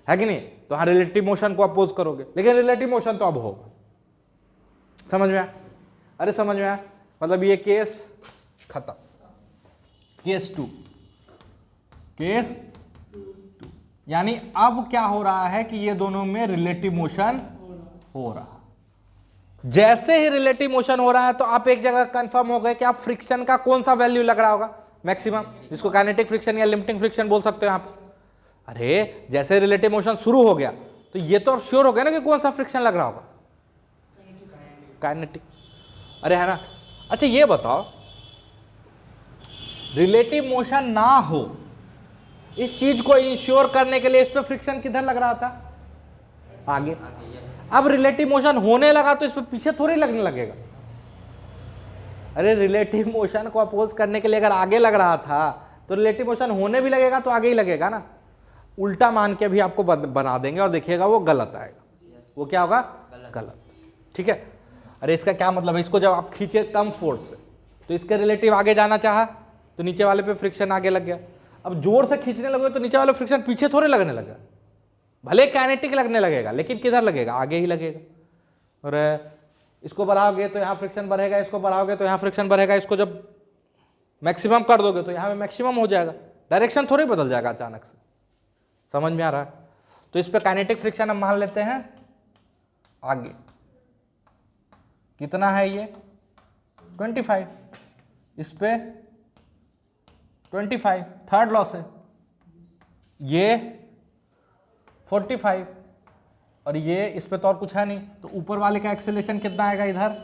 है कि नहीं? तो हाँ रिलेटिव मोशन को अपोज करोगे, लेकिन रिलेटिव मोशन तो अब होगा। समझ में आया? अरे समझ में आया? मतलब ये केस खत्म। केस 2, केस 2 यानी अब क्या हो रहा है कि ये दोनों में रिलेटिव मोशन हो रहा है। जैसे ही रिलेटिव मोशन हो रहा है तो आप एक जगह कंफर्म हो गए कि आप फ्रिक्शन का कौन सा वैल्यू लग रहा होगा? मैक्सिमम, जिसको काइनेटिक फ्रिक्शन या लिमिटिंग फ्रिक्शन बोल सकते हो आप। अरे जैसे रिलेटिव मोशन शुरू हो गया तो ये तो श्योर हो गया ना कि कौन सा फ्रिक्शन लग रहा होगा? काइनेटिक। अरे है ना? अच्छा ये बताओ, रिलेटिव मोशन ना हो, इस चीज को इंश्योर करने के लिए इस पे फ्रिक्शन किधर लग रहा था? आगे। अब रिलेटिव मोशन होने लगा तो इस पे पीछे थोड़ी लगने लगेगा। अरे रिलेटिव मोशन को अपोज करने के लिए अगर आगे लग रहा था तो रिलेटिव मोशन होने भी लगेगा तो आगे ही लगेगा ना। उल्टा मान के भी आपको बना देंगे और देखिएगा वो गलत आएगा। वो क्या होगा? गलत। ठीक है? अरे इसका क्या मतलब है? इसको जब आप खींचे कम फोर्स से तो इसके रिलेटिव आगे जाना चाहा तो नीचे वाले पे फ्रिक्शन आगे लग गया। अब जोर से खींचने लगे तो नीचे वाले फ्रिक्शन पीछे थोड़े लगने लगा, भले काइनेटिक लगने लगेगा लेकिन किधर लगेगा? आगे ही लगेगा। और इसको बढ़ाओगे तो यहाँ फ्रिक्शन बढ़ेगा, इसको बढ़ाओगे तो यहाँ फ्रिक्शन बढ़ेगा, इसको जब मैक्सिमम कर दोगे तो यहाँ पे मैक्सिमम हो जाएगा, डायरेक्शन थोड़ी बदल जाएगा अचानक से। समझ में आ रहा है? तो इस पे काइनेटिक फ्रिक्शन हम मान लेते हैं आगे। कितना है ये? 25। इस पे 25, थर्ड लॉ से ये 45 और ये इस पे तो और कुछ है नहीं, तो ऊपर वाले का एक्सेलरेशन कितना आएगा इधर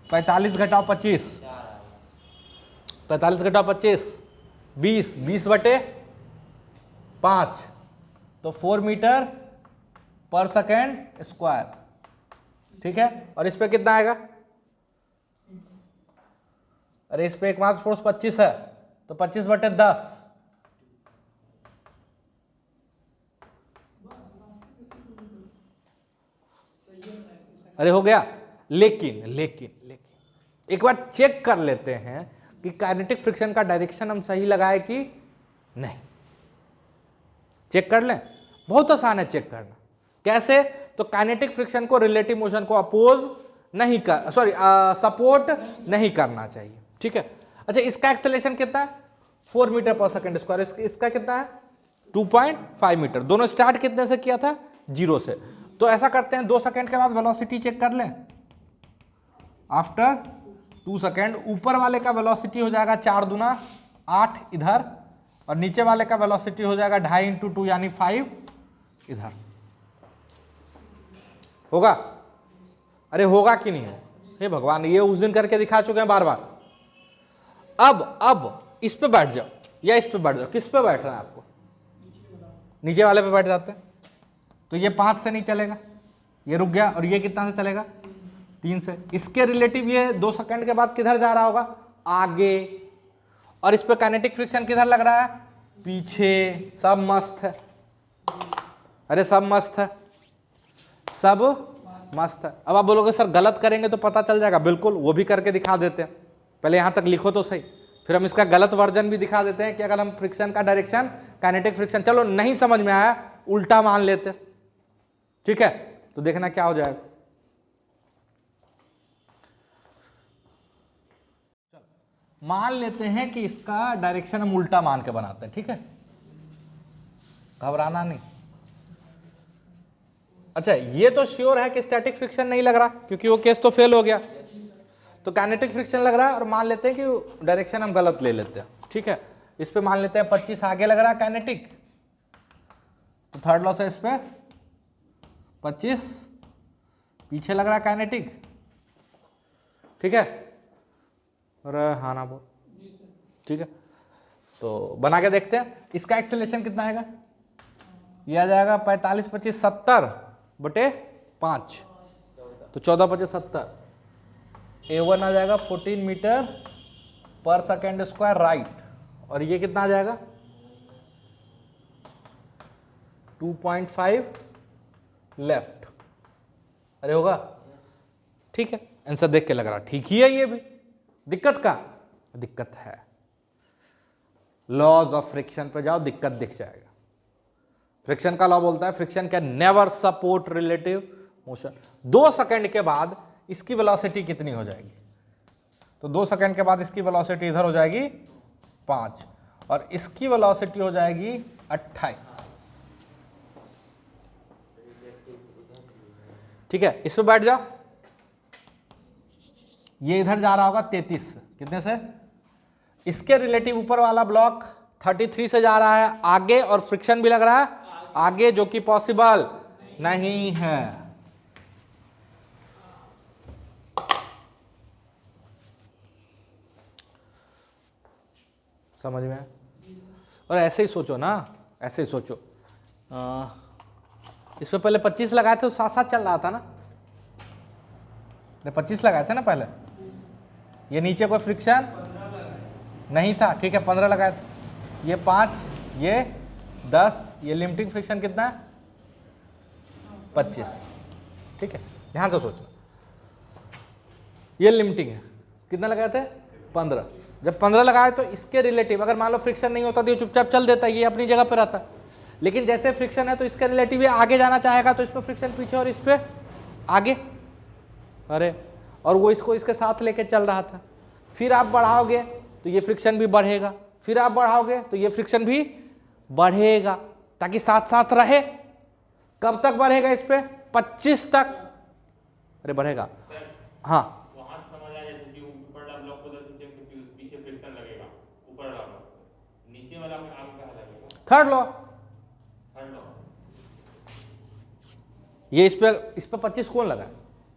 45 घटाओ 25, 45 घटाओ 25 20, 20/5 तो 4 मीटर पर सेकेंड स्क्वायर, ठीक है। और इस पे कितना आएगा, अरे इस पे एक मास फोर्स 25 है तो 25/10, अरे हो गया। लेकिन लेकिन एक बार चेक कर लेते हैं कि काइनेटिक फ्रिक्शन का डायरेक्शन हम सही लगाए कि नहीं। चेक कर लें, बहुत आसान है चेक करना। कैसे, तो काइनेटिक फ्रिक्शन को रिलेटिव मोशन को अपोज नहीं कर, सॉरी सपोर्ट नहीं करना चाहिए, ठीक है। अच्छा, इसका एक्सेलरेशन कितना है 4 मीटर पर सेकेंड स्क्वायर, इसका कितना है 2.5 मीटर। दोनों स्टार्ट कितने से किया था, 0 से। तो ऐसा करते हैं 2 सेकेंड के बाद वेलोसिटी चेक कर लें। आफ्टर 2 सेकेंड ऊपर वाले का वेलोसिटी हो जाएगा 4 दूना 8 इधर, और नीचे वाले का वेलोसिटी हो जाएगा 2.5 × 2 यानी 5 इधर। होगा, अरे होगा कि नहीं है, हे भगवान, ये उस दिन करके दिखा चुके हैं बार बार। अब इस पे बैठ जाओ या इस पे बैठ जाओ, किस पे बैठ रहा है आपको, नीचे वाले पे बैठ जाते हैं तो ये 5 से नहीं चलेगा, ये रुक गया, और ये कितना से चलेगा 3 से। इसके रिलेटिव ये 2 सेकंड के बाद किधर जा रहा होगा, आगे, और इस पे काइनेटिक फ्रिक्शन किधर लग रहा है, पीछे। सब मस्त है, अरे सब मस्त है, सब मस्त है। अब आप बोलोगे सर गलत करेंगे तो पता चल जाएगा, बिल्कुल वो भी करके दिखा देते हैं। पहले यहां तक लिखो तो सही, फिर हम इसका गलत वर्जन भी दिखा देते हैं कि अगर हम फ्रिक्शन का डायरेक्शन काइनेटिक फ्रिक्शन, चलो नहीं समझ में आया उल्टा मान लेते, ठीक है। तो देखना क्या हो जाएगा। मान लेते हैं कि इसका डायरेक्शन हम उल्टा मान के बनाते हैं, ठीक है, घबराना नहीं। अच्छा, ये तो श्योर है कि स्टैटिक फ्रिक्शन नहीं लग रहा क्योंकि वो केस तो फेल हो गया, तो काइनेटिक फ्रिक्शन लग रहा है, और मान लेते हैं कि डायरेक्शन हम गलत ले लेते हैं, ठीक है। इस पे मान लेते हैं 25 आगे लग रहा है काइनेटिक, तो थर्ड लॉ से इस पे 25 पीछे लग रहा है काइनेटिक, ठीक है। अरे हाँ ना वो, ठीक है। तो बना के देखते हैं इसका एक्सेलरेशन कितना आएगा, ये आ जाएगा 45 25 70/5, तो 14 25 70। A1 आ जाएगा 14 मीटर पर सेकेंड स्क्वायर राइट, और ये कितना आ जाएगा 2.5 लेफ्ट। अरे होगा, ठीक है, आंसर देख के लग रहा ठीक ही है। ये भी दिक्कत का दिक्कत है, लॉज ऑफ फ्रिक्शन पे जाओ, दिक्कत दिख जाएगा। फ्रिक्शन का लॉ बोलता है friction can never support relative motion. 2 second के बाद इसकी वेलोसिटी कितनी हो जाएगी, तो 2 सेकंड के बाद इसकी वेलोसिटी इधर हो जाएगी 5, और इसकी वेलोसिटी हो जाएगी 28, ठीक है। इस पे बैठ जाओ, ये इधर जा रहा होगा 33, कितने से, इसके रिलेटिव ऊपर वाला ब्लॉक 33 से जा रहा है आगे, और फ्रिक्शन भी लग रहा है आगे, जो कि पॉसिबल नहीं है। समझ में? और ऐसे ही सोचो ना, ऐसे ही सोचो, इस पे पहले 25 लगाए थे तो साथ साथ चल रहा था ना, 25 लगाए थे ना पहले, ये नीचे कोई फ्रिक्शन नहीं था, ठीक है, 15 लगाए थे, ये 5, ये 10, ये लिमिटिंग फ्रिक्शन कितना है 25, ठीक है। ध्यान से सोचना, ये लिमिटिंग है, कितना लगाए थे 15। जब 15 लगाए तो इसके रिलेटिव अगर मान लो फ्रिक्शन नहीं होता तो ये चुपचाप चल देता, ये अपनी जगह पे रहता, लेकिन जैसे फ्रिक्शन है तो इसके रिलेटिव ये आगे जाना चाहेगा, तो इस पर फ्रिक्शन पीछे और इस पे आगे, अरे, और वो इसको इसके साथ लेके चल रहा था। फिर आप बढ़ाओगे तो ये फ्रिक्शन भी बढ़ेगा, फिर आप बढ़ाओगे तो ये फ्रिक्शन भी बढ़ेगा, ताकि साथ साथ रहे। कब तक बढ़ेगा इस पे 25 तक, अरे बढ़ेगा, हाँ थर्ड लॉ। ये इस पे 25 कौन लगा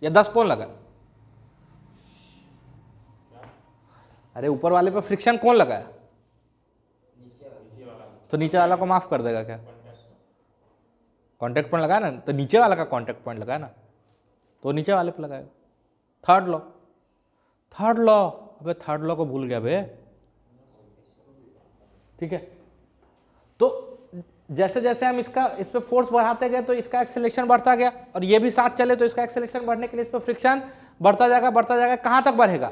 या 10 कौन लगा? अरे ऊपर वाले पे फ्रिक्शन कौन लगाया? तो नीचे वाला को माफ कर देगा क्या? कांटेक्ट पॉइंट लगाया ना, तो नीचे वाला का कांटेक्ट पॉइंट लगाया ना, तो नीचे वाले पे लगाएगा। थर्ड लॉ, थर्ड लॉ, अबे थर्ड लॉ को भूल गया बे। ठीक है, तो जैसे जैसे हम इस पे फोर्स बढ़ाते गए तो इसका एक्सेलरेशन बढ़ता गया, और ये भी साथ चले तो इसका एक्सेलरेशन बढ़ने के लिए इस पे फ्रिक्शन बढ़ता जाएगा। कहां तक बढ़ेगा?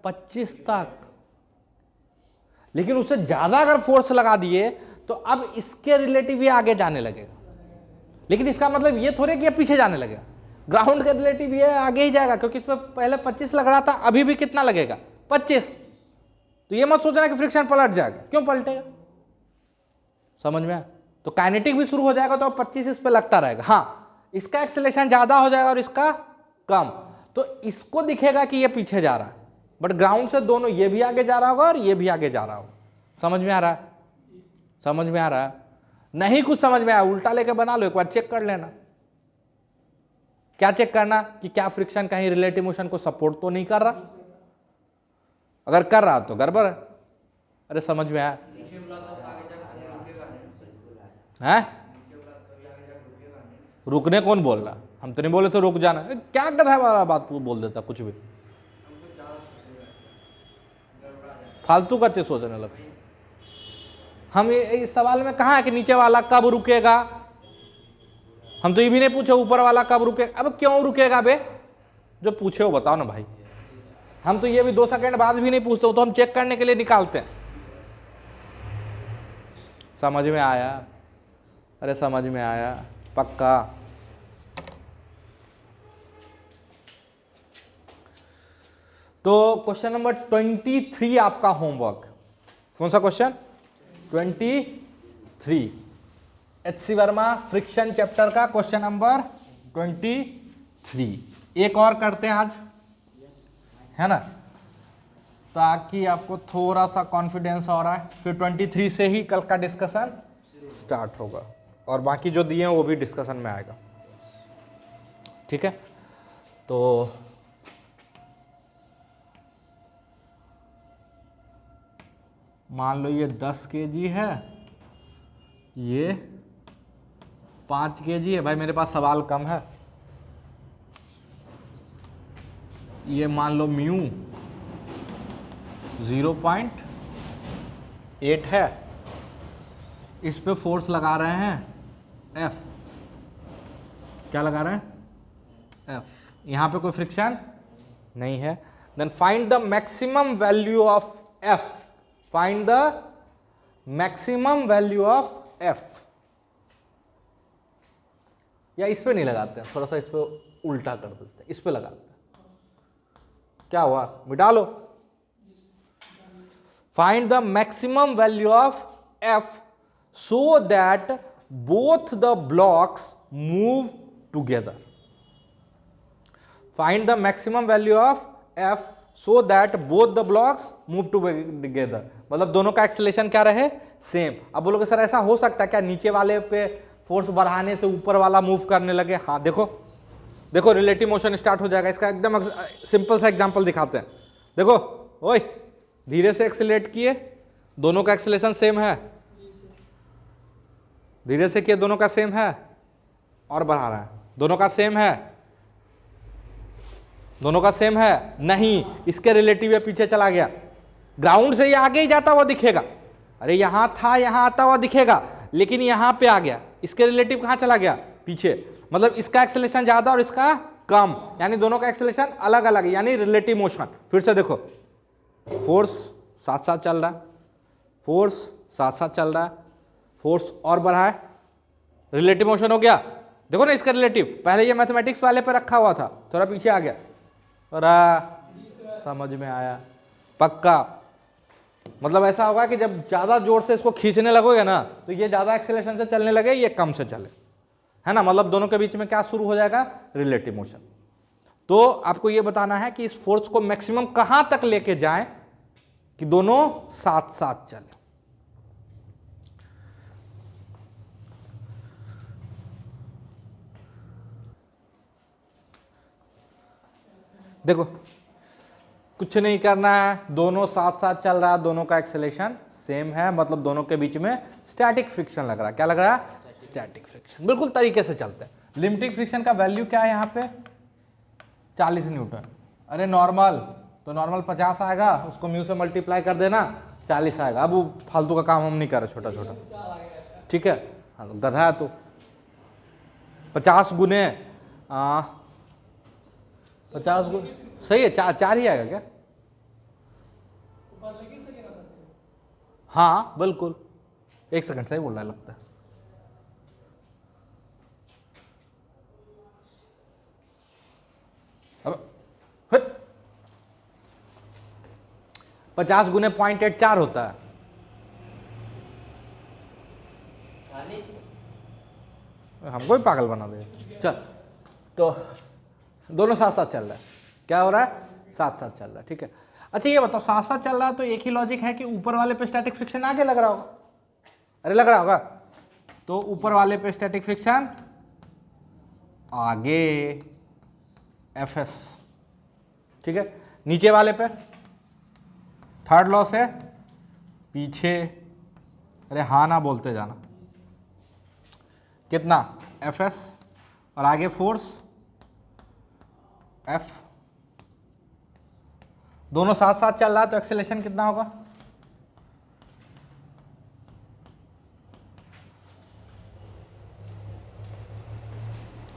25 तक। लेकिन उससे ज्यादा अगर फोर्स लगा दिए तो अब इसके रिलेटिव ये आगे जाने लगेगा। लेकिन इसका मतलब ये थोड़े कि ये पीछे जाने लगेगा, ग्राउंड के रिलेटिव ये आगे ही जाएगा, क्योंकि इस पर पहले 25 लग रहा था, अभी भी कितना लगेगा? 25। तो ये मत सोचना कि फ्रिक्शन पलट जाएगा, क्यों पलटेगा? समझ में आया? तो काइनेटिक भी शुरू हो जाएगा तो 25 इस पे लगता रहेगा। हाँ, इसका एक्सेलरेशन ज्यादा हो जाएगा और इसका कम, तो इसको दिखेगा कि ये पीछे जा रहा है, बट ग्राउंड से दोनों, ये भी आगे जा रहा होगा और ये भी आगे जा रहा होगा। समझ में आ रहा है? समझ में आ रहा है? नहीं कुछ समझ में आया उल्टा लेके बना लो, एक बार चेक कर लेना। क्या चेक करना? कि क्या फ्रिक्शन कहीं रिलेटिव मोशन को सपोर्ट तो नहीं कर रहा? अगर कर रहा तो गड़बड़ है। अरे समझ में आया? है? रुकने कौन बोल रहा? हम तो नहीं बोले थे रुक जाना। क्या गधा वाला बात बोल देता, कुछ भी फालतू का चीज सोचने लगता। हम इस सवाल में कहा है कि नीचे वाला कब रुकेगा? हम तो ये भी नहीं पूछे ऊपर वाला कब रुकेगा। अब क्यों रुकेगा बे? जो पूछे हो बताओ ना भाई। हम तो ये भी 2 सेकंड बाद भी नहीं पूछते, तो हम चेक करने के लिए निकालते हैं। समझ में आया? अरे समझ में आया पक्का? तो क्वेश्चन नंबर 23 आपका होमवर्क। कौन सा क्वेश्चन? 23। एच.सी. वर्मा फ्रिक्शन चैप्टर का क्वेश्चन नंबर 23। एक और करते हैं आज, है ना, ताकि आपको थोड़ा सा कॉन्फिडेंस हो रहा है। फिर 23 से ही कल का डिस्कशन स्टार्ट होगा, और बाकी जो दिए हैं वो भी डिस्कशन में आएगा। ठीक है, तो मान लो ये 10 kg है, ये 5 kg है। भाई मेरे पास सवाल कम है। ये मान लो म्यू 0.8 है, इस पे फोर्स लगा रहे हैं F। क्या लगा रहे हैं? F। यहां पे कोई फ्रिक्शन नहीं है। Then find the maximum value of F। Find the maximum value of F। या इस पे नहीं लगाते हैं, थोड़ा सा इस पे उल्टा कर देते हैं, इस पे लगाते हैं। क्या हुआ? मिटा लो। Find the maximum value of F so that both the blocks move together. Find the maximum value of F so that both the blocks move together. मतलब दोनों का एक्सेलरेशन क्या रहे? सेम। अब बोलोगे सर ऐसा हो सकता है क्या नीचे वाले पे फोर्स बढ़ाने से ऊपर वाला मूव करने लगे? हाँ देखो, देखो रिलेटिव मोशन स्टार्ट हो जाएगा। इसका एकदम सिंपल सा एग्जांपल दिखाते हैं। देखो, ओए धीरे से एक्सेलरेट किए, दोनों का एक्सेलरेशन सेम है। धीरे से किए, दोनों का सेम है, और बढ़ा रहा है, दोनों का सेम है, दोनों का सेम है। नहीं, इसके रिलेटिव ये पीछे चला गया। ग्राउंड से ये आगे ही जाता हुआ दिखेगा। अरे यहां था, यहां आता हुआ दिखेगा, लेकिन यहां पे आ गया। इसके रिलेटिव कहां चला गया? पीछे। मतलब इसका एक्सेलरेशन ज्यादा और इसका कम, यानी दोनों का एक्सेलरेशन अलग अलग, यानी रिलेटिव मोशन। फिर से देखो, फोर्स साथ साथ चल रहा है, फोर्स साथ साथ चल रहा है, फोर्स और बढ़ा है, रिलेटिव मोशन हो गया। देखो ना इसका रिलेटिव, पहले ये मैथमेटिक्स वाले पे रखा हुआ था, थोड़ा पीछे आ गया। समझ में आया? पक्का? मतलब ऐसा होगा कि जब ज्यादा जोर से इसको खींचने लगोगे ना, तो ये ज्यादा एक्सेलरेशन से चलने लगे, ये कम से चले, है ना। मतलब दोनों के बीच में क्या शुरू हो जाएगा? Relative motion. तो आपको ये बताना है कि इस फोर्स को मैक्सिमम कहां तक लेके जाएं कि दोनों साथ साथ चले। देखो कुछ नहीं करना है, दोनों साथ साथ चल रहा है, दोनों का एक्सेलेरेशन सेम है, मतलब दोनों के बीच में स्टैटिक फ्रिक्शन लग रहा है। क्या लग रहा है? Static friction. बिल्कुल तरीके से चलते हैं। लिमिटिंग फ्रिक्शन का वैल्यू क्या है यहाँ पे? 40 न्यूटन। अरे नॉर्मल तो नॉर्मल 50 आएगा, उसको म्यू से मल्टीप्लाई कर देना, 40 आएगा। अब वो फालतू का काम हम नहीं कर रहे, छोटा छोटा, ठीक है। हाँ तो गधा है तो 50 गुने 50 गुने सही है, चार ही आएगा क्या? हाँ बिल्कुल, एक सेकंड, सही बोल रहा है लगता है। अब 50 गुने 0.84 होता है। हमको भी पागल बना दे। चल तो दोनों साथ साथ चल रहा है। क्या हो रहा है? साथ साथ चल रहा है, ठीक है। अच्छा ये बताओ, साथ साथ चल रहा है तो एक ही लॉजिक है कि ऊपर वाले पे स्टैटिक फ्रिक्शन आगे लग रहा होगा। अरे लग रहा होगा, तो ऊपर वाले पे स्टैटिक फ्रिक्शन आगे Fs, ठीक है। नीचे वाले पे थर्ड लॉ से पीछे, अरे हाँ ना बोलते जाना, कितना? Fs और आगे फोर्स F। दोनों साथ साथ चल रहा है तो एक्सेलेरेशन कितना होगा?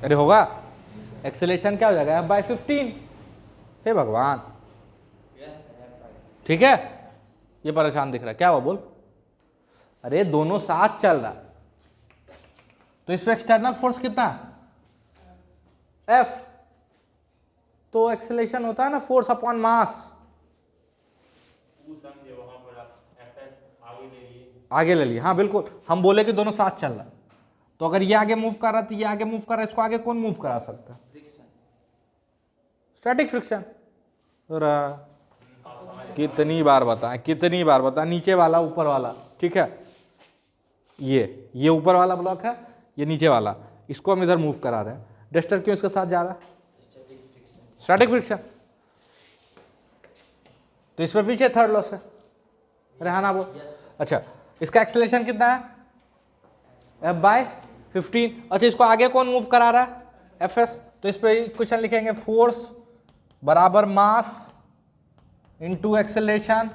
अरे होगा, एक्सेलेरेशन क्या हो जाएगा? F/15। हे भगवान, ठीक है। ये परेशान दिख रहा है, क्या हुआ बोल? अरे दोनों साथ चल रहा तो इस पे एक्सटर्नल फोर्स कितना? F। तो एक्सेलेरेशन होता है ना फोर्स अपॉन मास। आगे ले लिए, हाँ बिल्कुल। हम बोले कि दोनों साथ चल रहा, तो अगर ये आगे मूव कर रहा तो ये आगे मूव कर रहा है, इसको आगे कौन मूव करा सकता है? Static friction. कितनी बार बताएं, कितनी बार बताएं, नीचे वाला ऊपर वाला, ठीक है। ये ऊपर वाला ब्लॉक है, ये नीचे वाला, इसको हम इधर मूव करा रहे हैं। डस्टर क्यों इसके साथ जा रहा है? Static friction. तो इस पर पीछे थर्ड लॉस है। अरे हाँ ना बोल। अच्छा इसका एक्सेलेरेशन कितना है? F/15। अच्छा इसको आगे कौन मूव करा रहा है? Fs। तो इस पे क्वेश्चन लिखेंगे फोर्स बराबर मास इंटू एक्सेलेरेशन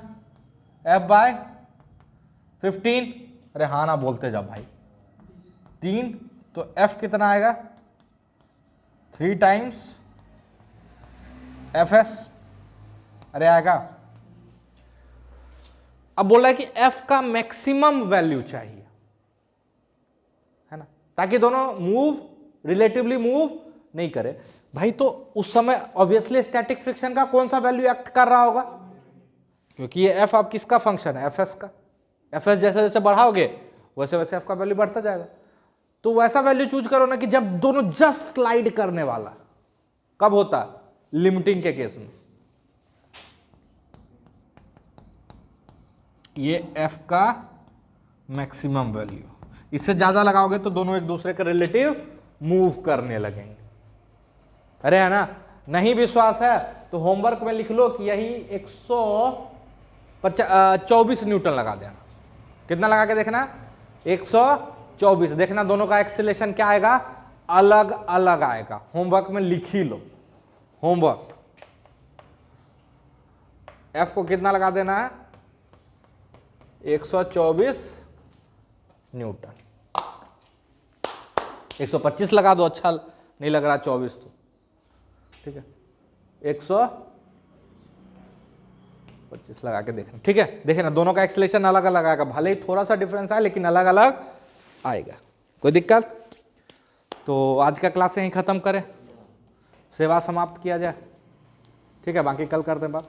F/15। अरे हाँ ना बोलते जा भाई। 3 तो F कितना आएगा? 3 टाइम्स Fs। अरे आएगा। अब बोल रहा है कि F का मैक्सिमम वैल्यू चाहिए, है ना, ताकि दोनों रिलेटिवली मूव नहीं करे भाई। तो उस समय ऑब्वियसली स्टैटिक फ्रिक्शन का कौन सा वैल्यू एक्ट कर रहा होगा? क्योंकि ये F आप किसका फंक्शन है? Fs का। Fs जैसे जैसे बढ़ाओगे वैसे वैसे F का वैल्यू बढ़ता जाएगा। तो वैसा वैल्यू चूज करो ना कि जब दोनों जस्ट स्लाइड करने वाला। कब होता? लिमिटिंग के केस में। ये F का मैक्सिमम वैल्यू, इससे ज्यादा लगाओगे तो दोनों एक दूसरे के रिलेटिव मूव करने लगेंगे। अरे है ना, नहीं विश्वास है तो होमवर्क में लिख लो कि यही 124 न्यूटन लगा देना। कितना लगा के देखना? 124। देखना दोनों का एक्सेलेरेशन क्या आएगा? अलग अलग आएगा। होमवर्क में लिख ही लो, होमवर्क। F को कितना लगा देना है? 124 न्यूटन। 125 लगा दो, अच्छा नहीं लग रहा 24 तो, ठीक है। 125 लगा के देखना, ठीक है। देखे ना दोनों का एक्सेलेरेशन अलग अलग आएगा, भले ही थोड़ा सा डिफरेंस है लेकिन अलग अलग आएगा। कोई दिक्कत? तो आज का क्लास यहीं खत्म करें, सेवा समाप्त किया जाए, ठीक है। बाकी कल करते हैं बात।